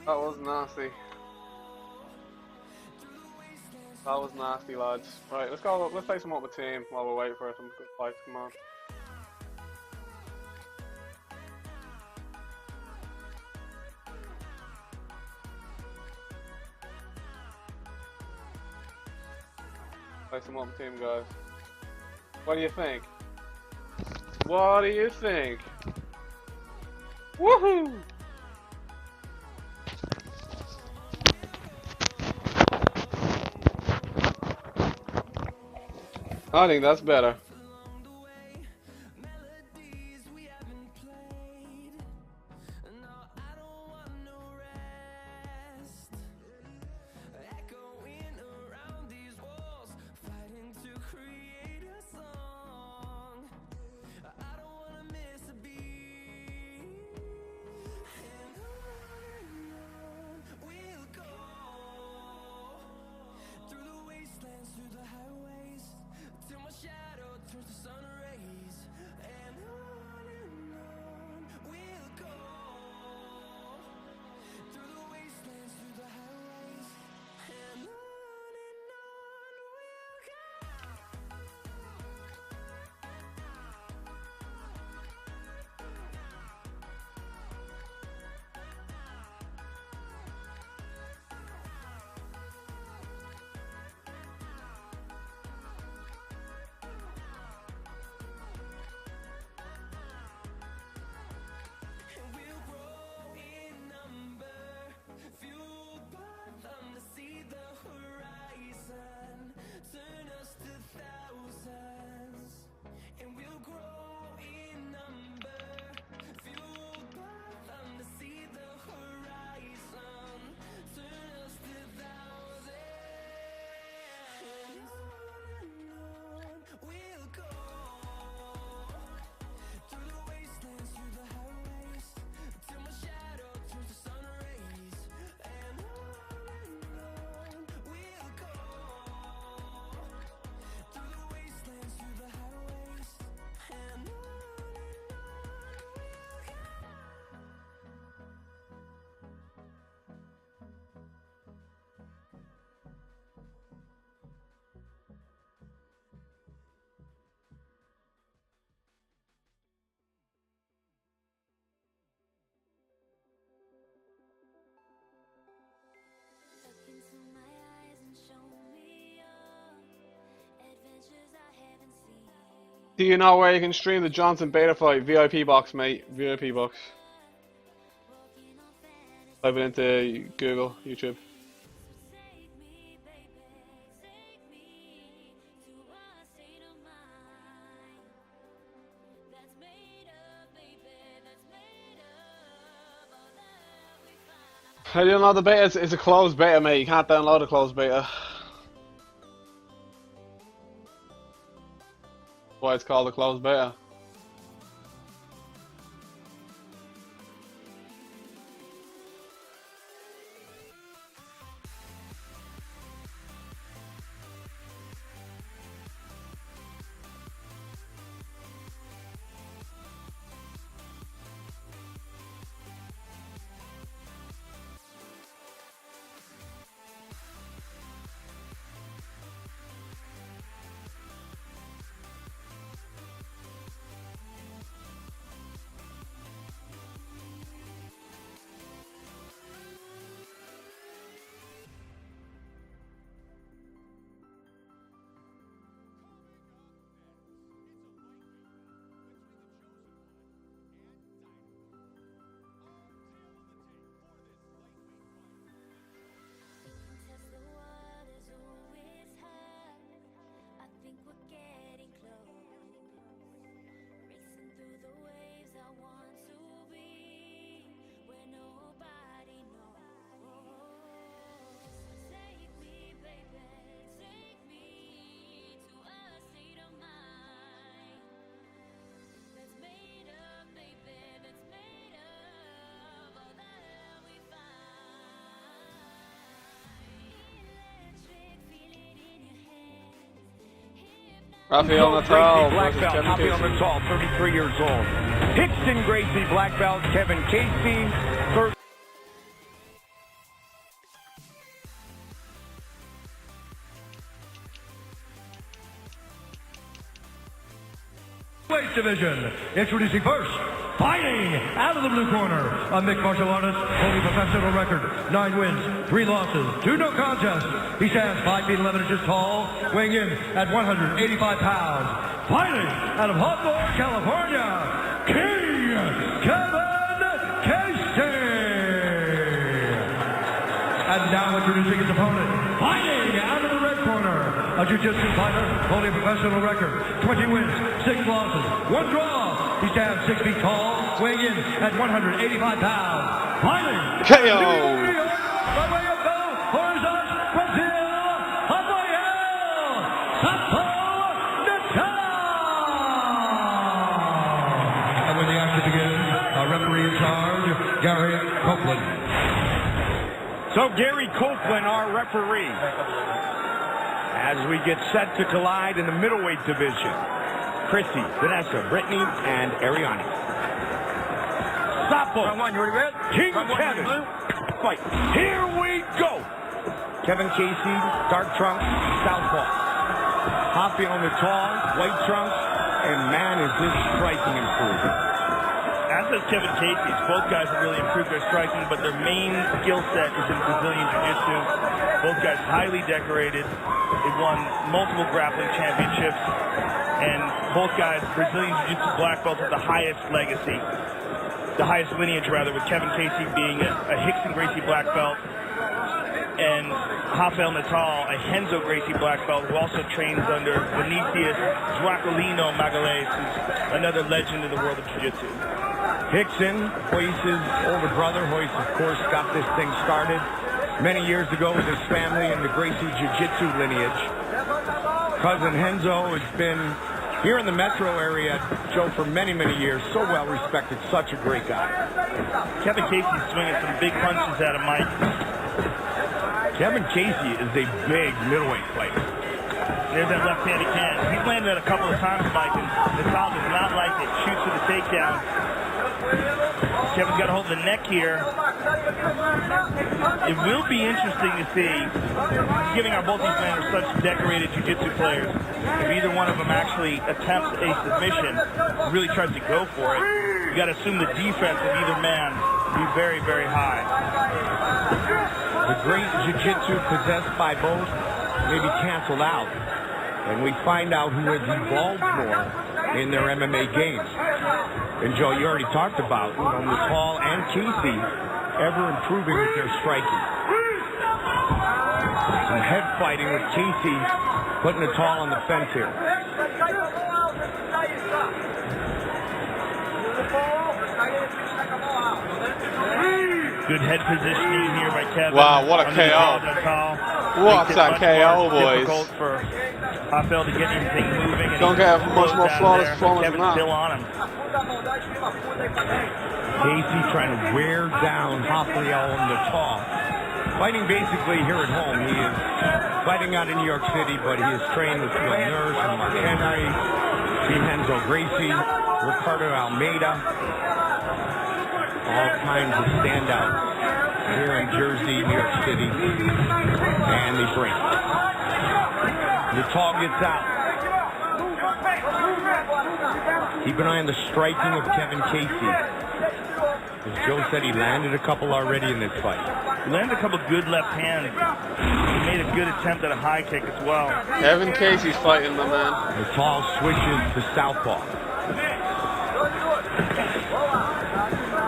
That was nasty. That was nasty, lads. Right, let's go. Let's play some up with team while we're waiting for some good fights to come on. Play some up with team, guys. What do you think? What do you think? Woohoo! I think that's better. Do you know where you can stream the Johnson Beta fight? VIP box, mate. VIP box. Type it into Google, YouTube. I didn't know the beta is a closed beta, mate. You can't download a closed beta. That's why it's called a closed beta. Rafael Natal Black versus belt, Kevin Rafael Casey. Natal, 33 years old. Hickson Gracie, black belt, Kevin Casey, first. Weight division. Introducing first, fighting out of the blue corner, a mixed martial artist, holding professional record, 9 wins, 3 losses, 2 no contests. He stands 5 feet 11 inches tall, weighing in at 185 pounds. Fighting out of Hawthorne, California, King Kevin Casey. And now introducing his opponent, fighting out of the red corner, a jiu-jitsu fighter holding a professional record, 20 wins, 6 losses, 1 draw. He stands 6 feet tall, weighing in at 185 pounds. Fighting KO. New York, by way of Belo Horizonte, Brazil, Rafael Natal. And when the action begins, our referee in charge, Gary Copeland. So Gary Copeland, our referee, as we get set to collide in the middleweight division. Chrissy, Vanessa, Brittany, and Ariani. Sapo, King Kevin, fight. Here we go. Kevin Casey, dark trunks, southpaw. Rafael Natal, white trunks, and man, is this striking improved. As does Kevin Casey. Both guys have really improved their striking, but their main skill set is in Brazilian Jiu-Jitsu. Both guys highly decorated. They've won multiple grappling championships. And both guys, Brazilian Jiu-Jitsu black belts with the highest legacy. The highest lineage, rather, with Kevin Casey being a Hickson Gracie black belt. And Rafael Natal, a Renzo Gracie black belt, who also trains under Vinicius Draculino Magalhães, who's another legend in the world of Jiu-Jitsu. Hickson, Royce's older brother. Royce, of course, got this thing started many years ago with his family in the Gracie Jiu-Jitsu lineage. Cousin Renzo has been here in the metro area, Joe, for many, many years. So well respected, such a great guy. Kevin Casey's swinging some big punches at him, Mike. Kevin Casey is a big middleweight fighter. There's that left-handed can. He's landed it a couple of times, Mike, and Natal does not like it. Shoots for the takedown. Kevin's got a hold of the neck here. It will be interesting to see, giving our both these men are such decorated jiu-jitsu players, if either one of them actually attempts a submission, really tries to go for it. You got to assume the defense of either man be very, very high. The great jiu-jitsu possessed by both may be canceled out, and we find out who has evolved more in their MMA games. And Joe, you already talked about, Natal and Casey ever improving with their striking. Some head fighting with Casey putting Natal on the fence here. Good head positioning here by Kevin. Wow, what a KO. What's that KO, boys? Difficult for Rafael to get anything moving. Don't get a much more flawless performance than Kevin's that. still on him. Casey trying to wear down Rafael Natal. Fighting basically here at home. He is fighting out in New York City, but he is trained with Phil Nurse and Mark Henry, Renzo Gracie, Ricardo Almeida. All kinds of standouts here in Jersey, New York City, and they break. Natal gets out. Keep an eye on the striking of Kevin Casey. As Joe said, he landed a couple already in this fight. He landed a couple good left hands. He made a good attempt at a high kick as well. Kevin Casey's fighting the man. Natal switches to southpaw.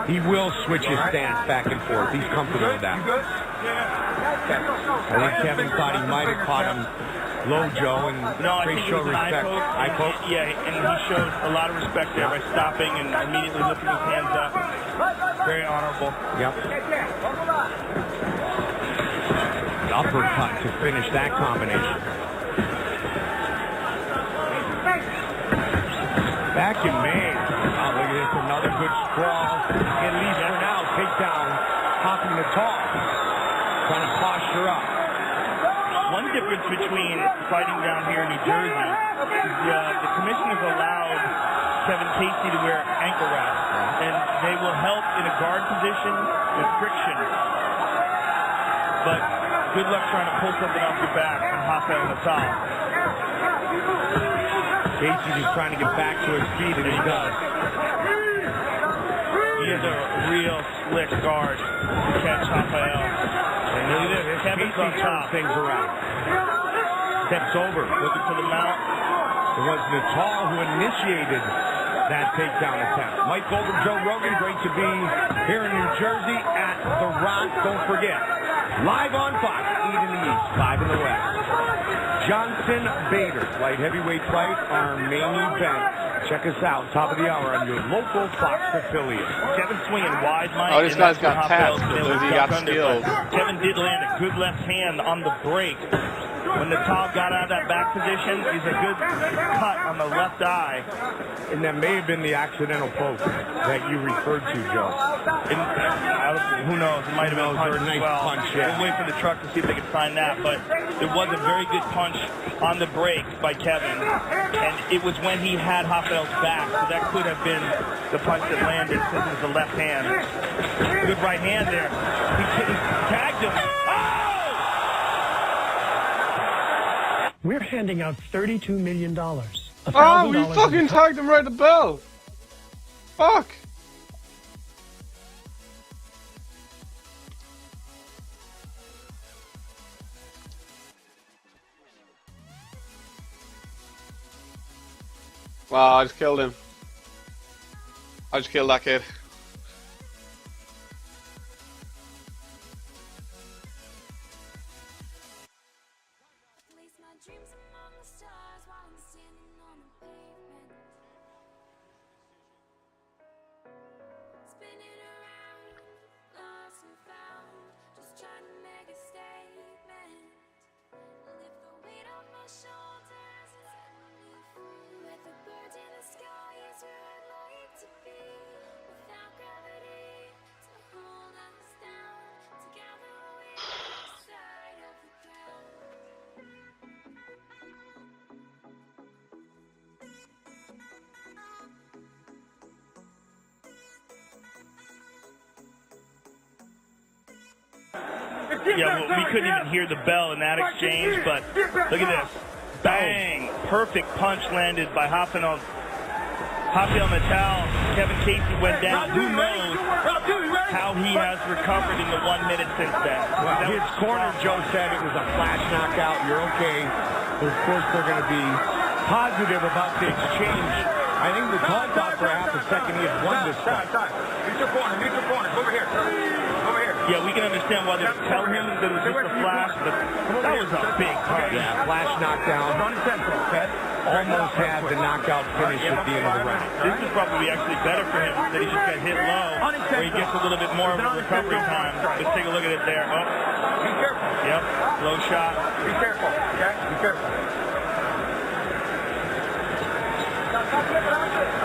He will switch his stance back and forth. He's comfortable with that. I think Kevin thought he might have caught him low, Joe, and No, I they think it show was an respect. eye poke. Yeah, and he showed a lot of respect there by stopping and immediately lifting his hands up. Very honorable. Yep. Uppercut to finish that combination. Back in May. Oh, look at this, another good sprawl. At least for now, takedown, Rafael Natal. Trying to posture up. One difference between fighting down here in New Jersey is Kevin Casey to wear ankle wraps, and they will help in a guard position with friction. But good luck trying to pull something off your back from Rafael Natal. Casey just trying to get back to his feet, and he does. He is a real slick guard to catch Rafael. And look at this. Kevin's on Casey top. turns things around. Steps over. Looking to the mount. It was Natal who initiated that takedown attempt. Mike Goldberg, Joe Rogan, great to be here in New Jersey at The Rock. Don't forget, live on Fox, 8 in the East, 5 in the West. Johnson Bader, light heavyweight fight, our main event. Check us out, top of the hour on your local Fox affiliate. Kevin swinging wide, Mike. Oh, this guy's got tapped because he got skilled. Kevin did land a good left hand on the break. When Natal got out of that back position, he's a good cut on the left eye. And that may have been the accidental poke that you referred to, Joe. Who knows? It might have been a punch a nice as well. punch, yeah. We'll wait for the truck to see if they can find that. But it was a very good punch on the break by Kevin. And it was when he had Rafael's back. So that could have been the punch that landed since it was the left hand. Good right hand there. He tagged him. Oh! We're handing out $32 million. Oh, we fucking tagged him right at the bell. Fuck. Wow, I just killed him. I just killed that kid. Yeah, well, we couldn't even hear the bell in that exchange, but look at this. Bang! Perfect punch landed by Rafael Natal. Kevin Casey went down. Who knows how he has recovered in the 1 minute since then. Well, his corner, Joe said it was a flash knockout. You're okay. But of course, they're going to be positive about the exchange. I think the call thought for half a second he had won this fight. Meet your corner. Over here. Yeah, we can understand why they tell him that it was just a flash, but that was a big punch. Yeah, flash knockdown. Almost had the knockout finish at the end of the round. This is probably actually better for him that he just got hit low, where he gets a little bit more of a recovery time. Let's take a look at it there. Oh. Be careful. Yep, low shot. Be careful, okay? Be careful.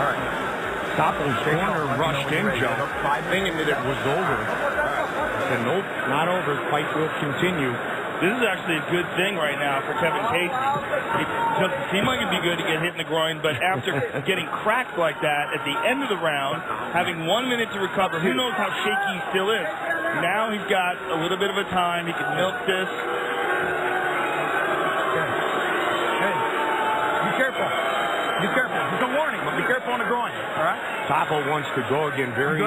All right. Topple's corner rushed in, Joe, thinking that it was over. And nope, not over. Fight will continue. This is actually a good thing right now for Kevin Casey. It doesn't seem like it'd be good to get hit in the groin, but after getting cracked like that at the end of the round, having 1 minute to recover, who knows how shaky he still is. Now he's got a little bit of a time. He can milk this. Hey, be careful. Be careful. Just a warning, but be careful on the groin, all right? Topple wants to go again, very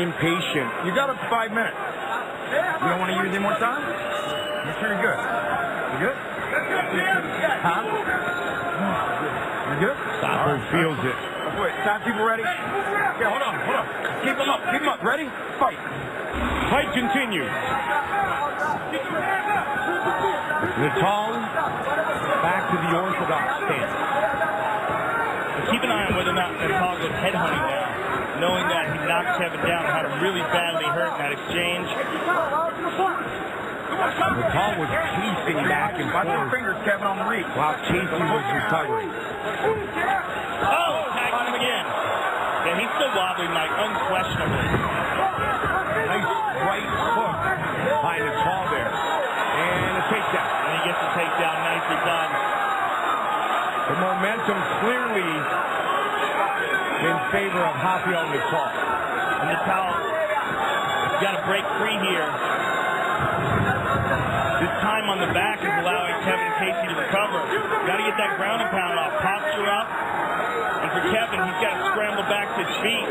impatient. You got up to 5 minutes. You don't want to use any more time? You're pretty good. You good? Huh? You good? Topple feels it. Wait, time people ready? Yeah, hold on. Keep them up. Ready? Fight. Fight continues. Natal back to the orthodox stance. Keep an eye on whether or not Natal goes headhunting now, knowing that he knocked Kevin down and had him really badly hurt in that exchange. Natal was chasing back and Watch your forth fingers, Kevin, on the reach. while Casey was recovering. Oh, tagged him again. Yeah, he's still wobbling, Mike, unquestionably. Nice right hook by Natal there. And a takedown. And he gets the takedown, nicely done. The momentum clearly in favor of Rafael Natal. And Natal has got to break free here. This time on the back is allowing Kevin Casey to recover. Got to get that ground and pound off. Posture up. And for Kevin, he's got to scramble back to his feet.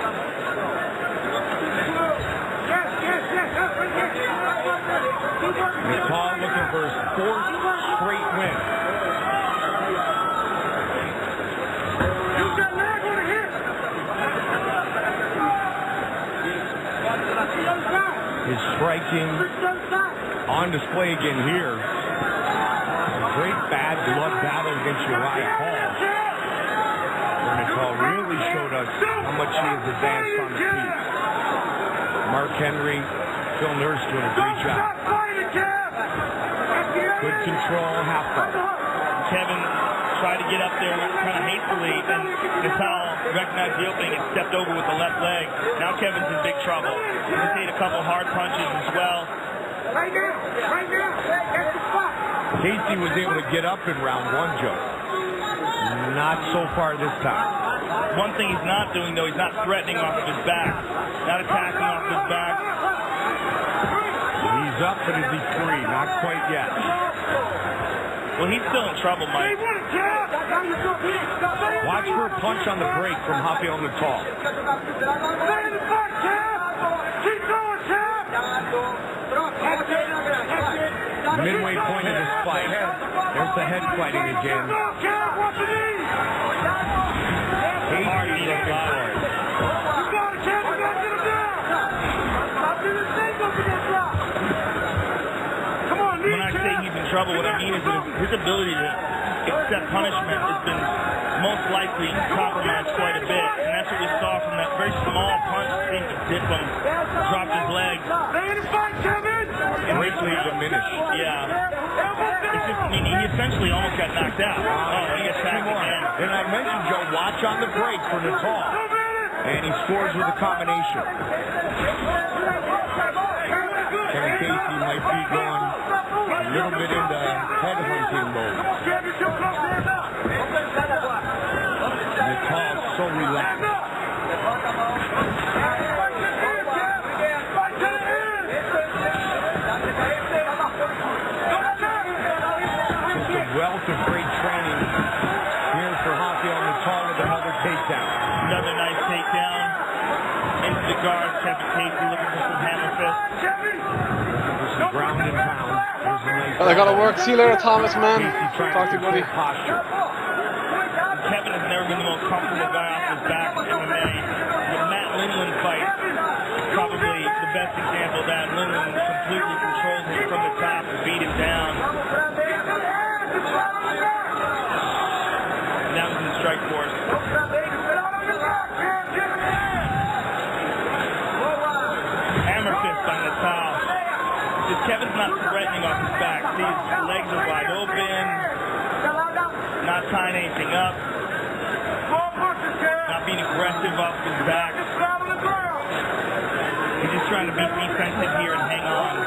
Natal looking for his 4th straight win. His striking on display again here. A great bad blood battle against Uriah Hall. Where Natal really showed us how much he has advanced on the feet. Mark Henry, Phil Nurse doing a great job. Good control, half guard. Kevin tried to get up there kind of hastily, and Natal recognized the opening and stepped over with the left leg. Now Kevin's in big trouble. He's made a couple hard punches as well. Casey was able to get up in round 1, Joe. Not so far this time. One thing he's not doing, though, he's not threatening off of his back. Not attacking off his back. He's up, but is he free? Not quite yet. Well, he's still in trouble, Mike. Watch for a punch on the break from Rafael Natal. Midway point of this fight. There's the head fighting again. Casey looking for it. When I say he's in trouble, what I mean is that his ability to accept punishment has been most likely compromised quite a bit. And that's what we saw from that very small punch that seemed to dip him, dropped his leg. Greatly diminished. Yeah. It's just, I mean, he essentially almost got knocked out. Oh, he gets back again. And I mentioned, Joe, watch on the break for Natal. And he scores with a combination. Kevin Casey might be going a little bit into headhunting mode. Natal so relaxed. Just a wealth of great training here for Rafael Natal with another takedown. Another nice takedown. Into the guard, Kevin Casey looking for some hammer fist. Ground and pound. There's a nice Well, I gotta work. See you later, Thomas, man. Talk to you, buddy. Posture. Kevin has never been the most comfortable guy off his back in MMA. The Matt Lindland fight is probably the best example of that. Lindland completely controlled him from the top and beat him down. And that was in the strike force. Hammer fist by Natal. Kevin's not threatening off his back. See, his legs are wide open. Not tying anything up. Not being aggressive off his back. He's just trying to be defensive here and hang on.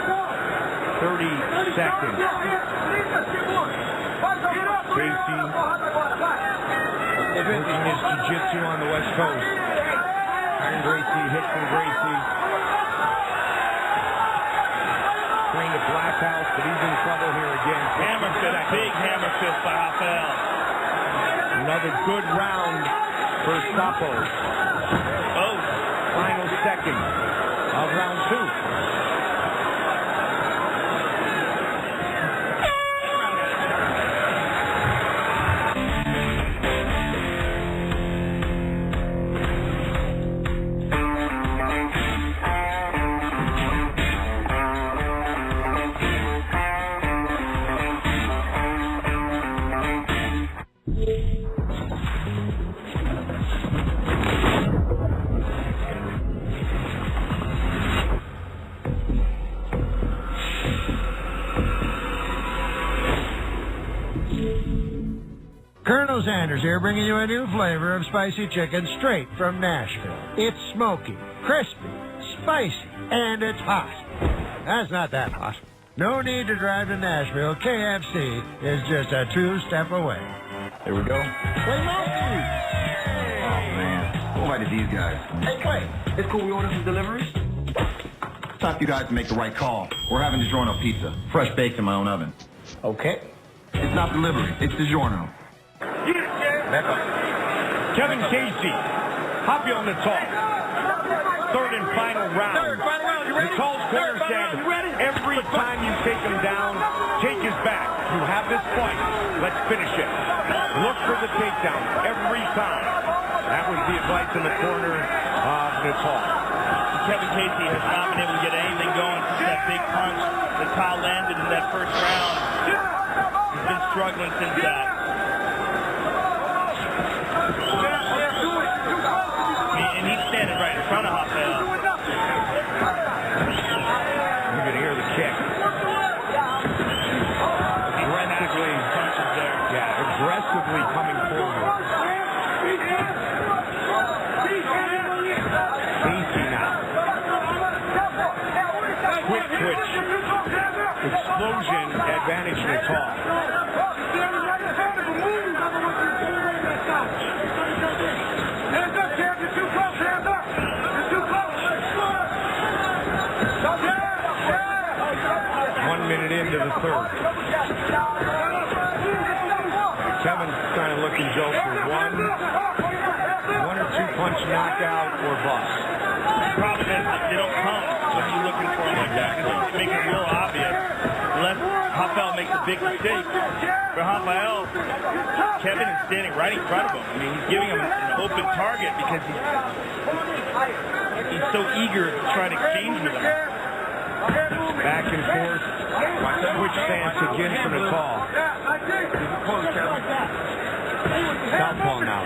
30 seconds. Casey working his jiu-jitsu on the West Coast. Iron Gracie, hit from Gracie. Trying to black out, but he's in trouble here again. Hammer fist, big hammer fist by Rafael. Another good round for Sapo. Oh. Final seconds of round 2. Colonel Sanders here, bringing you a new flavor of spicy chicken straight from Nashville. It's smoky, crispy, spicy, and it's hot. That's not that hot. No need to drive to Nashville. KFC is just a 2-step away. There we go. Play Monkeys! Oh, man. invited these guys. Hey, wait. It's cool we order some deliveries. Time for you guys to make the right call. We're having DiGiorno pizza, fresh baked in my own oven. Okay. It's not delivery. It's DiGiorno. Kevin Casey, Hoppy on the top. Third and final round. Natal's corner said, every time you take him down, take his back. You have this fight. Let's finish it. Look for the takedown every time. That was the advice in the corner of Natal. Kevin Casey has not been able to get anything going since that big punch that Kyle landed in that first round. He's been struggling since that. And he's standing right in front of Rafael. You're going to hear the kick. Aggressively punches there. Yeah, aggressively coming forward. Casey now. Quick twitch. Explosion advantage Natal. Hands up, Cam. You're too close. Hands up. You're too close. 1 minute into the third. Kevin's trying to look and Joe for one or two punch knockout or bust. The problem is that they don't come when you're looking for him like that. It makes it real obvious. Unless Rafael makes a big mistake. For Rafael, Kevin is standing right in front of him. I mean, he's giving him an open target because he's so eager to try to exchange with him. Back and forth. Switch stance again for Natal. Southpaw now.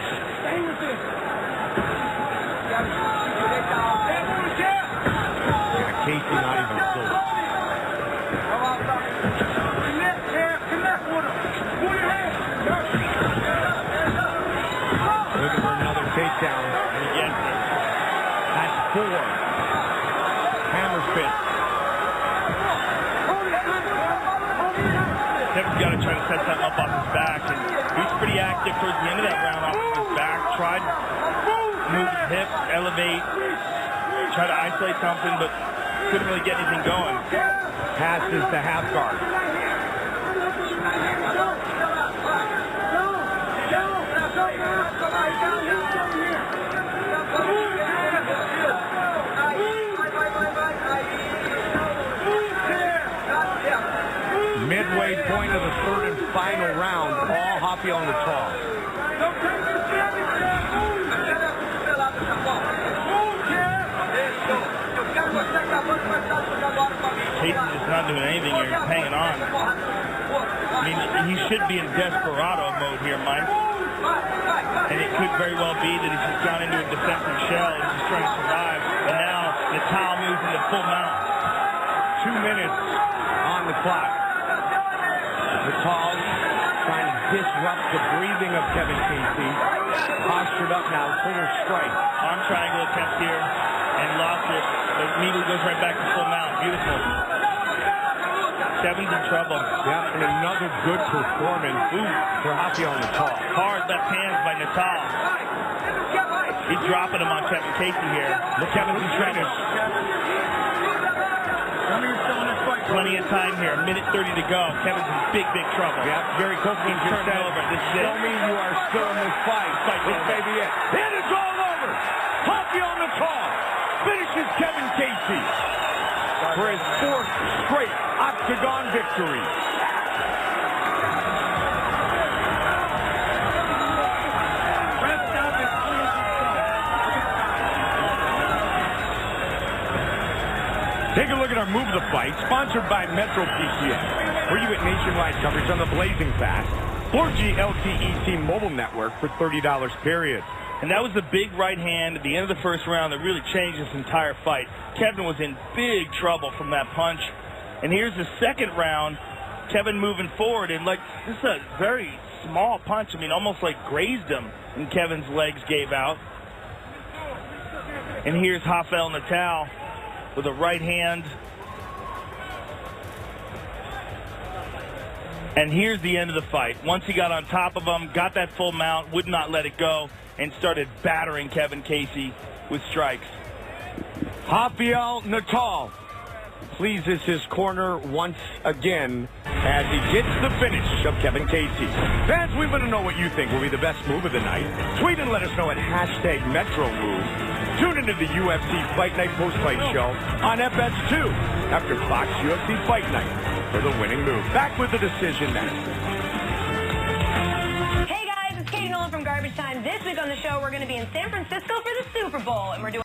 Yeah, Casey not even close. Looking for another takedown. And he gets it. That's 4. Hammer fist. Kevin's got to try to set something up off his back, and he's pretty active towards the end of that round off of his back. Tried to move his hips, elevate, try to isolate something, but couldn't really get anything going. Passes to half guard. Midway point of the third and final round, all Hoppy on the top. Casey's just not doing anything here. He's hanging on. I mean, he should be in desperado mode here, Mike. And it could very well be that he's just gone into a defensive shell and he's trying to survive. And now Natal moves into full mount. 2 minutes on the clock. Natal trying to disrupt the breathing of Kevin Casey. Postured up now, full strike. Arm triangle attempt here and lost it. But immediately goes right back to full mount. Beautiful. Kevin's in trouble. Yeah, and another good performance for Hoppy on Natal. Hard left hands by Natal. He's dropping him on Kevin Casey here. Look, Kevin's in trouble. Plenty of time here. 1:30 to go. Kevin's in big, big trouble. Yeah, Gary Copeland just said, over. This is show me you are still in this fight. This may be it. And it's all over. Hoppy on the call. Finishes Kevin Casey for his 4th straight octagon victory. Take a look at our Move the Fight, sponsored by Metro PCS, where you get nationwide coverage on the blazing fast 4G LTE T-Mobile network for $30 period. And that was the big right hand at the end of the first round that really changed this entire fight. Kevin was in big trouble from that punch. And here's the second round. Kevin moving forward, and like, this is a very small punch. I mean, almost like grazed him, and Kevin's legs gave out. And here's Rafael Natal with a right hand. And here's the end of the fight. Once he got on top of him, got that full mount, would not let it go, and started battering Kevin Casey with strikes. Rafael Natal pleases his corner once again as he gets the finish of Kevin Casey. Fans, we want to know what you think will be the best move of the night. Tweet and let us know at #MetroMove. Tune into the UFC Fight Night post-fight show on FS2 after Fox UFC Fight Night for the winning move. Back with the decision next. Hey guys, it's Katie Nolan from Garbage Time. This week on the show, we're going to be in San Francisco for the Super Bowl, and we're doing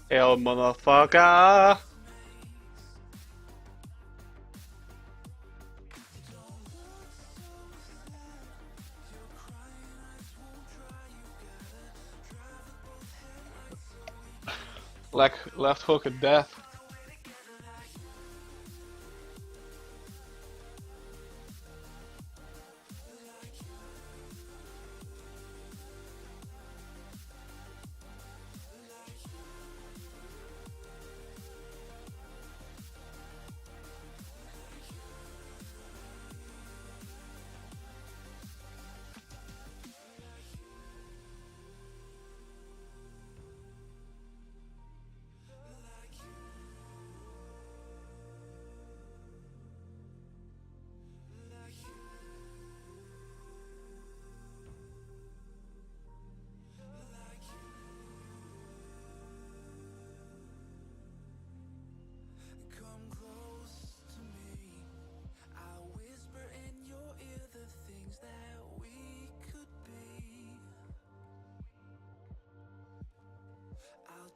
Hell, motherfucker! Like left hook of death.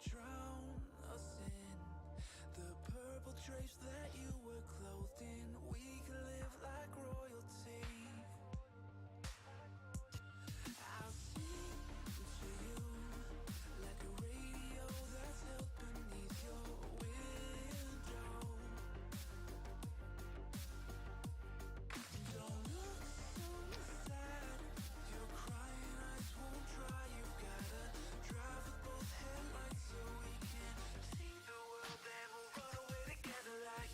drown us in the purple drapes that you were clothed in. We could live like royalty. I'll sing to you like a radio that's held beneath your window. Don't look so sad, your crying eyes won't dry. You've gotta drive with both headlights so we can see the world, then we'll run away together like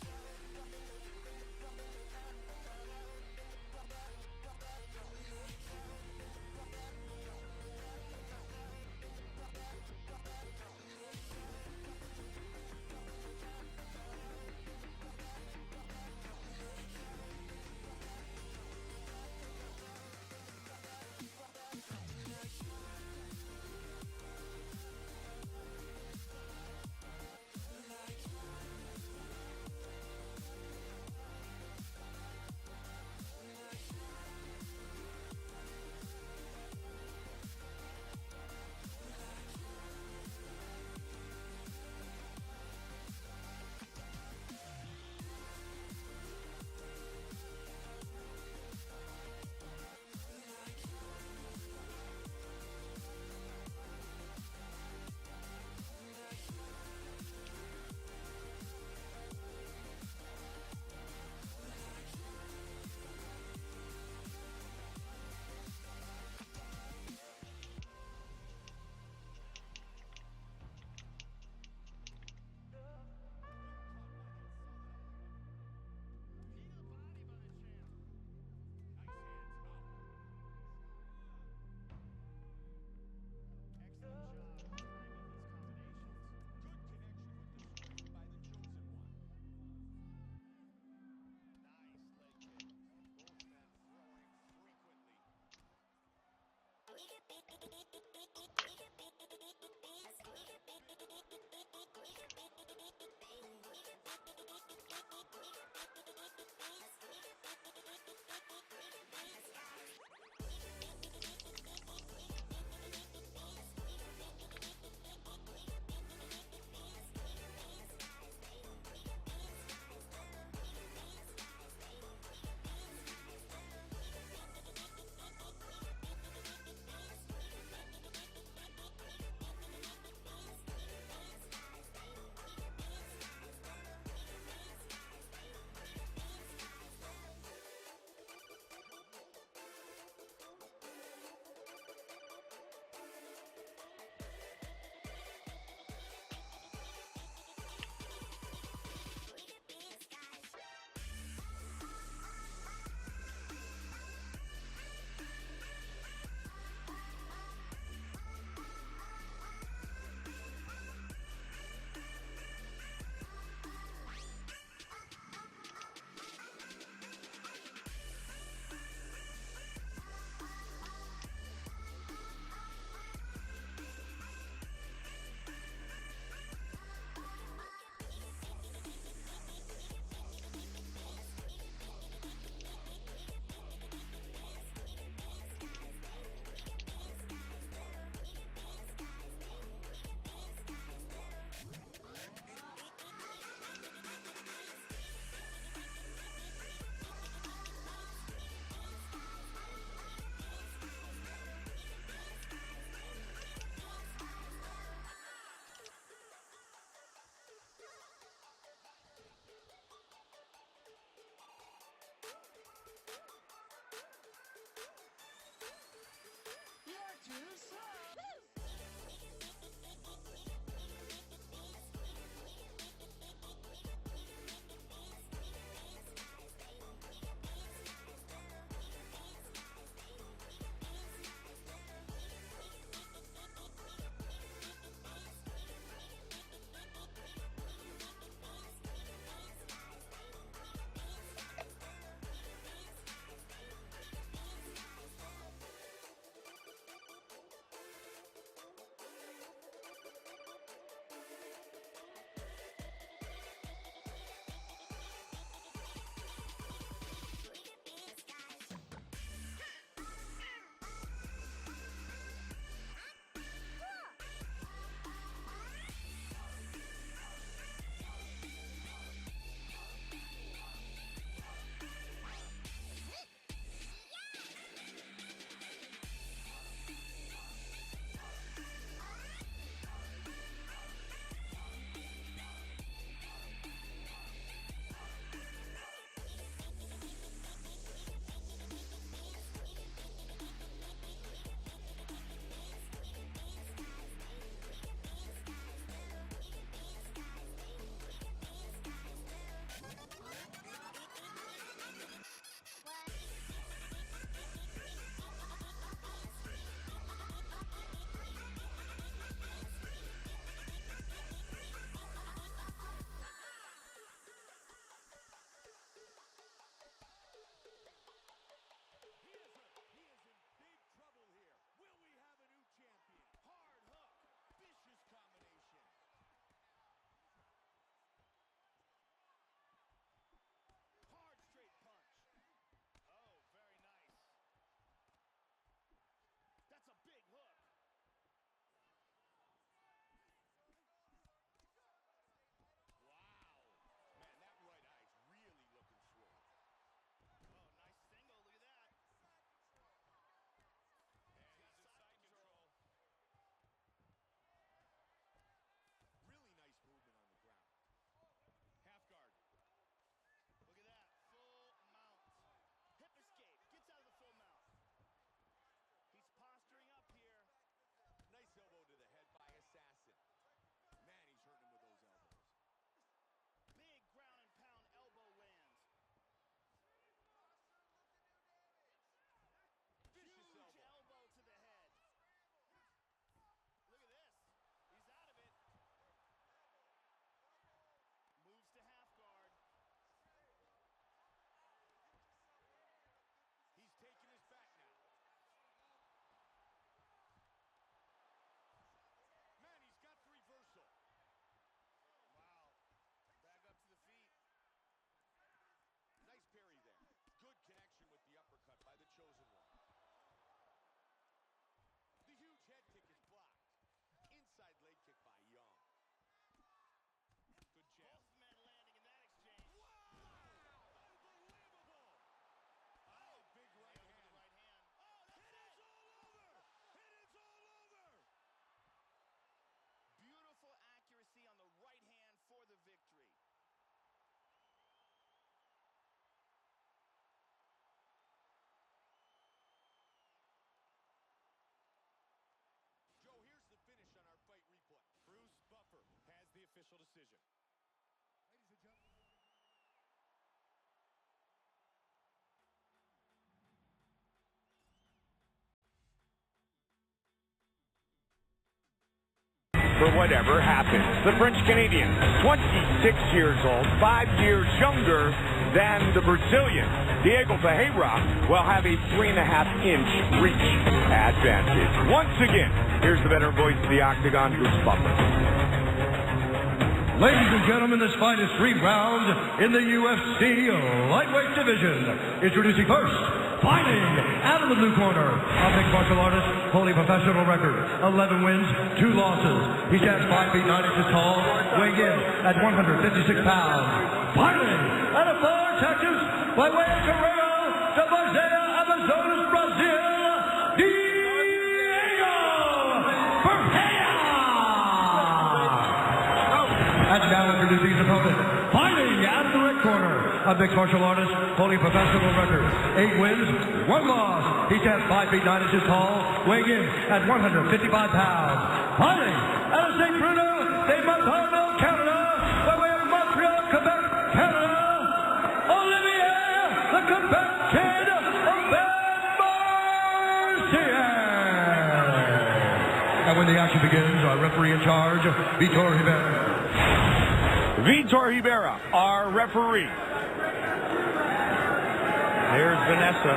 official decision. For whatever happens. The French-Canadian, 26 years old, 5 years younger than the Brazilian. Diego Ferreira will have a 3.5-inch reach advantage. Once again, here's the veteran voice of the Octagon, Bruce Butler. Ladies and gentlemen, this fight is 3 rounds in the UFC lightweight division. Introducing first, fighting out of the blue corner, a mixed martial artist, holding professional record, 11 wins, 2 losses. He stands 5 feet 9 inches tall, weighing in at 156 pounds. Fighting out of Florida, Texas, by way of Guerrero, de Vargem, Amazonas, Brazil, Diego Ferreira. And now introducing his opponent, fighting out of the red corner, a mixed martial artist, holding professional record, 8 wins, 1 loss. He stands 5 feet 9 inches tall, weighing in at 155 pounds. Fighting out of St. Bruno, de Montreal, Canada, by way of Montreal, Quebec, Canada, Olivier, the Quebec Kid of And when the action begins, our referee in charge, Vitor Rivera. Vitor Rivera, our referee. There's Vanessa.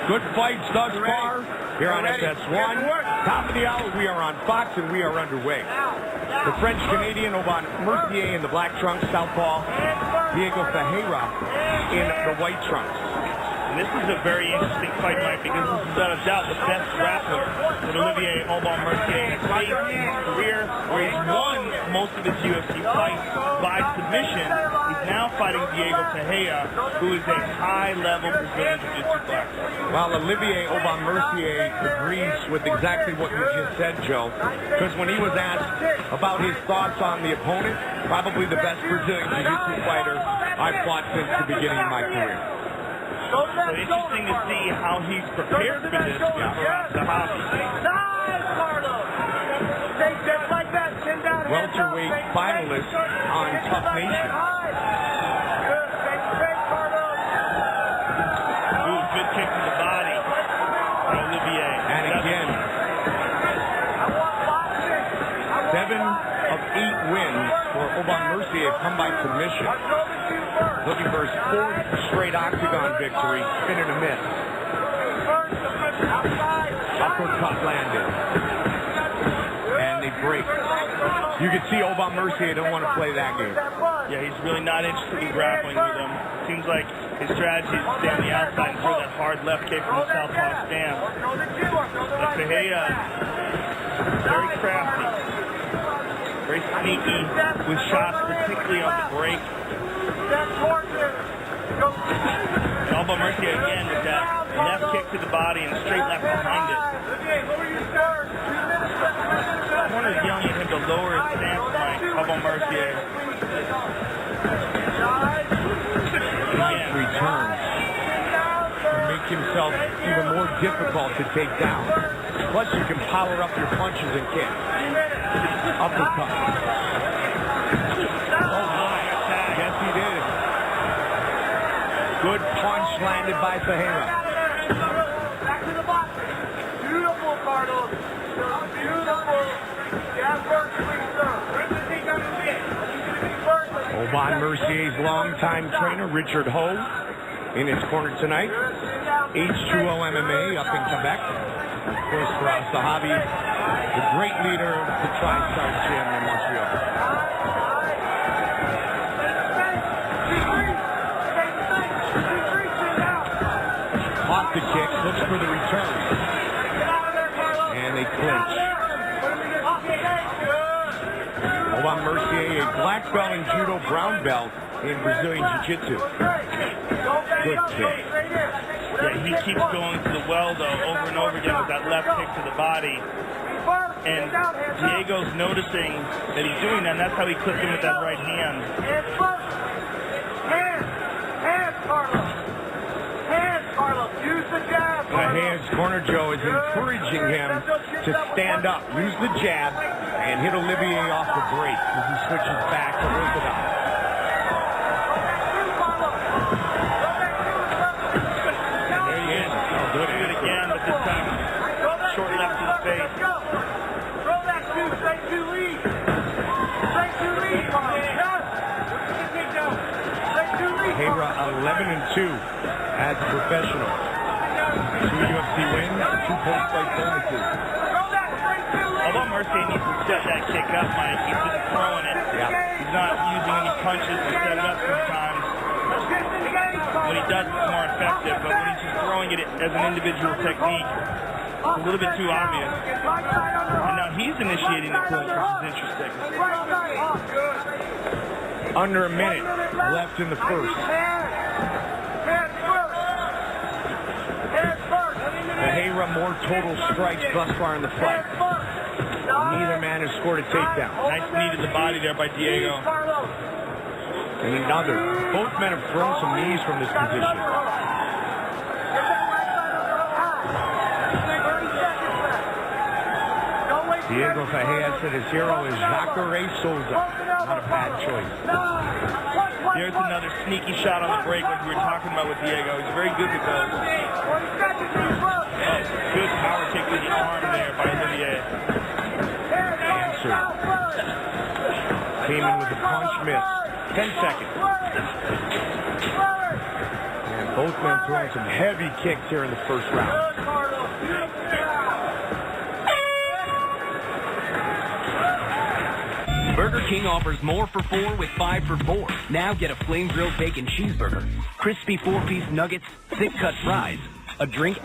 Good fights thus far here on FS1. Top of the hour, we are on Fox and we are underway. The French-Canadian Aubin Mercier in the black trunks, southpaw. Diego Ferreira in the white trunks. And this is a very interesting fight, Mike, because this is without a doubt the best grappler that Olivier Aubin Mercier has faced in his career, where he's won most of his UFC fights by submission. He's now fighting Diego Ferreira, who is a high-level Brazilian Jiu-Jitsu boxer. Well, Olivier Aubin Mercier agrees with exactly what you just said, Joe, because when he was asked about his thoughts on the opponent, probably the best Brazilian Jiu-Jitsu fighter I've fought since the beginning of my career. So interesting to see how he's prepared for this with Zahavi. Welterweight finalist on Tough Nation. Ooh, good kick to the body by Olivier. And again, 7 of 8 wins for Aubin Mercier have come by submission. Looking for his 4th straight octagon victory, spin and a miss. Uppercut landed. And they break. You can see Aubin Mercier don't want to play that game. Yeah, he's really not interested in grappling with him. Seems like his strategy is to stay on the outside and throw that hard left kick from the southpaw stance. But Ferreira, very crafty, very sneaky with shots, particularly on the break. Aubin Mercier again with that left kick to the body and straight left behind it. Corner is yelling at him to lower his stance, Mike. Aubin Mercier. Again, returns to make himself even more difficult to take down. Plus, you can power up your punches and kicks. Uppercut. Oh my! Yes, he did. Good punch landed by Ferreira. Back to the box. Beautiful, Carlos. Beautiful. Yeah, first, please, sir. Aubin Mercier's longtime trainer, Richard Ho, in his corner tonight. H2O MMA up in Quebec. Of course, for Zahavi, the great leader of the TriStar Gym in Montreal. Caught the kick, looks for the return. And they clinch. Aubin Mercier, a black belt in judo, brown belt in Brazilian Jiu-Jitsu. Good kick. Yeah, he keeps going to the well, though, over and over again with that left kick to the body. And Diego's noticing that he's doing that, and that's how he clipped him with that right hand. Hands, Carlos. Hands, Carlos. Use the jab. The hands corner Joe is encouraging him to stand up. Use the jab. And hit Olivier off the break as he switches back to orthodox. And there he is. Do it again, but this time short left to the face. Throw that shoe, straight to lead. Straight to lead. Hera 11-2 as a professional. 2 UFC wins, 2 post-fight bonuses. Although Mercier needs to set that kick up, Mike, he's just throwing it. Yeah. He's not using any punches to set it up sometimes. When he does, it's more effective, but when he's just throwing it as an individual technique, it's a little bit too obvious. And now he's initiating the punch, which is interesting. Under a minute left in the first. Hera more total strikes thus far in the fight. Neither man has scored a takedown. Nice knee to the body there by Diego. And another. Both men have thrown some knees from this position. Diego Ferreira said his hero is Jacare Souza. Not a bad choice. There's another sneaky shot on the break like we were talking about with Diego. He's very good with those. Good power kick to the arm there by Olivier. Answer. Came in with a punch miss. 10 seconds. And both men throwing some heavy kicks here in the first round. Burger King offers more for $4 with 5 for $4. Now get a flame grilled bacon cheeseburger, crispy 4-piece nuggets, thick cut fries, a drink.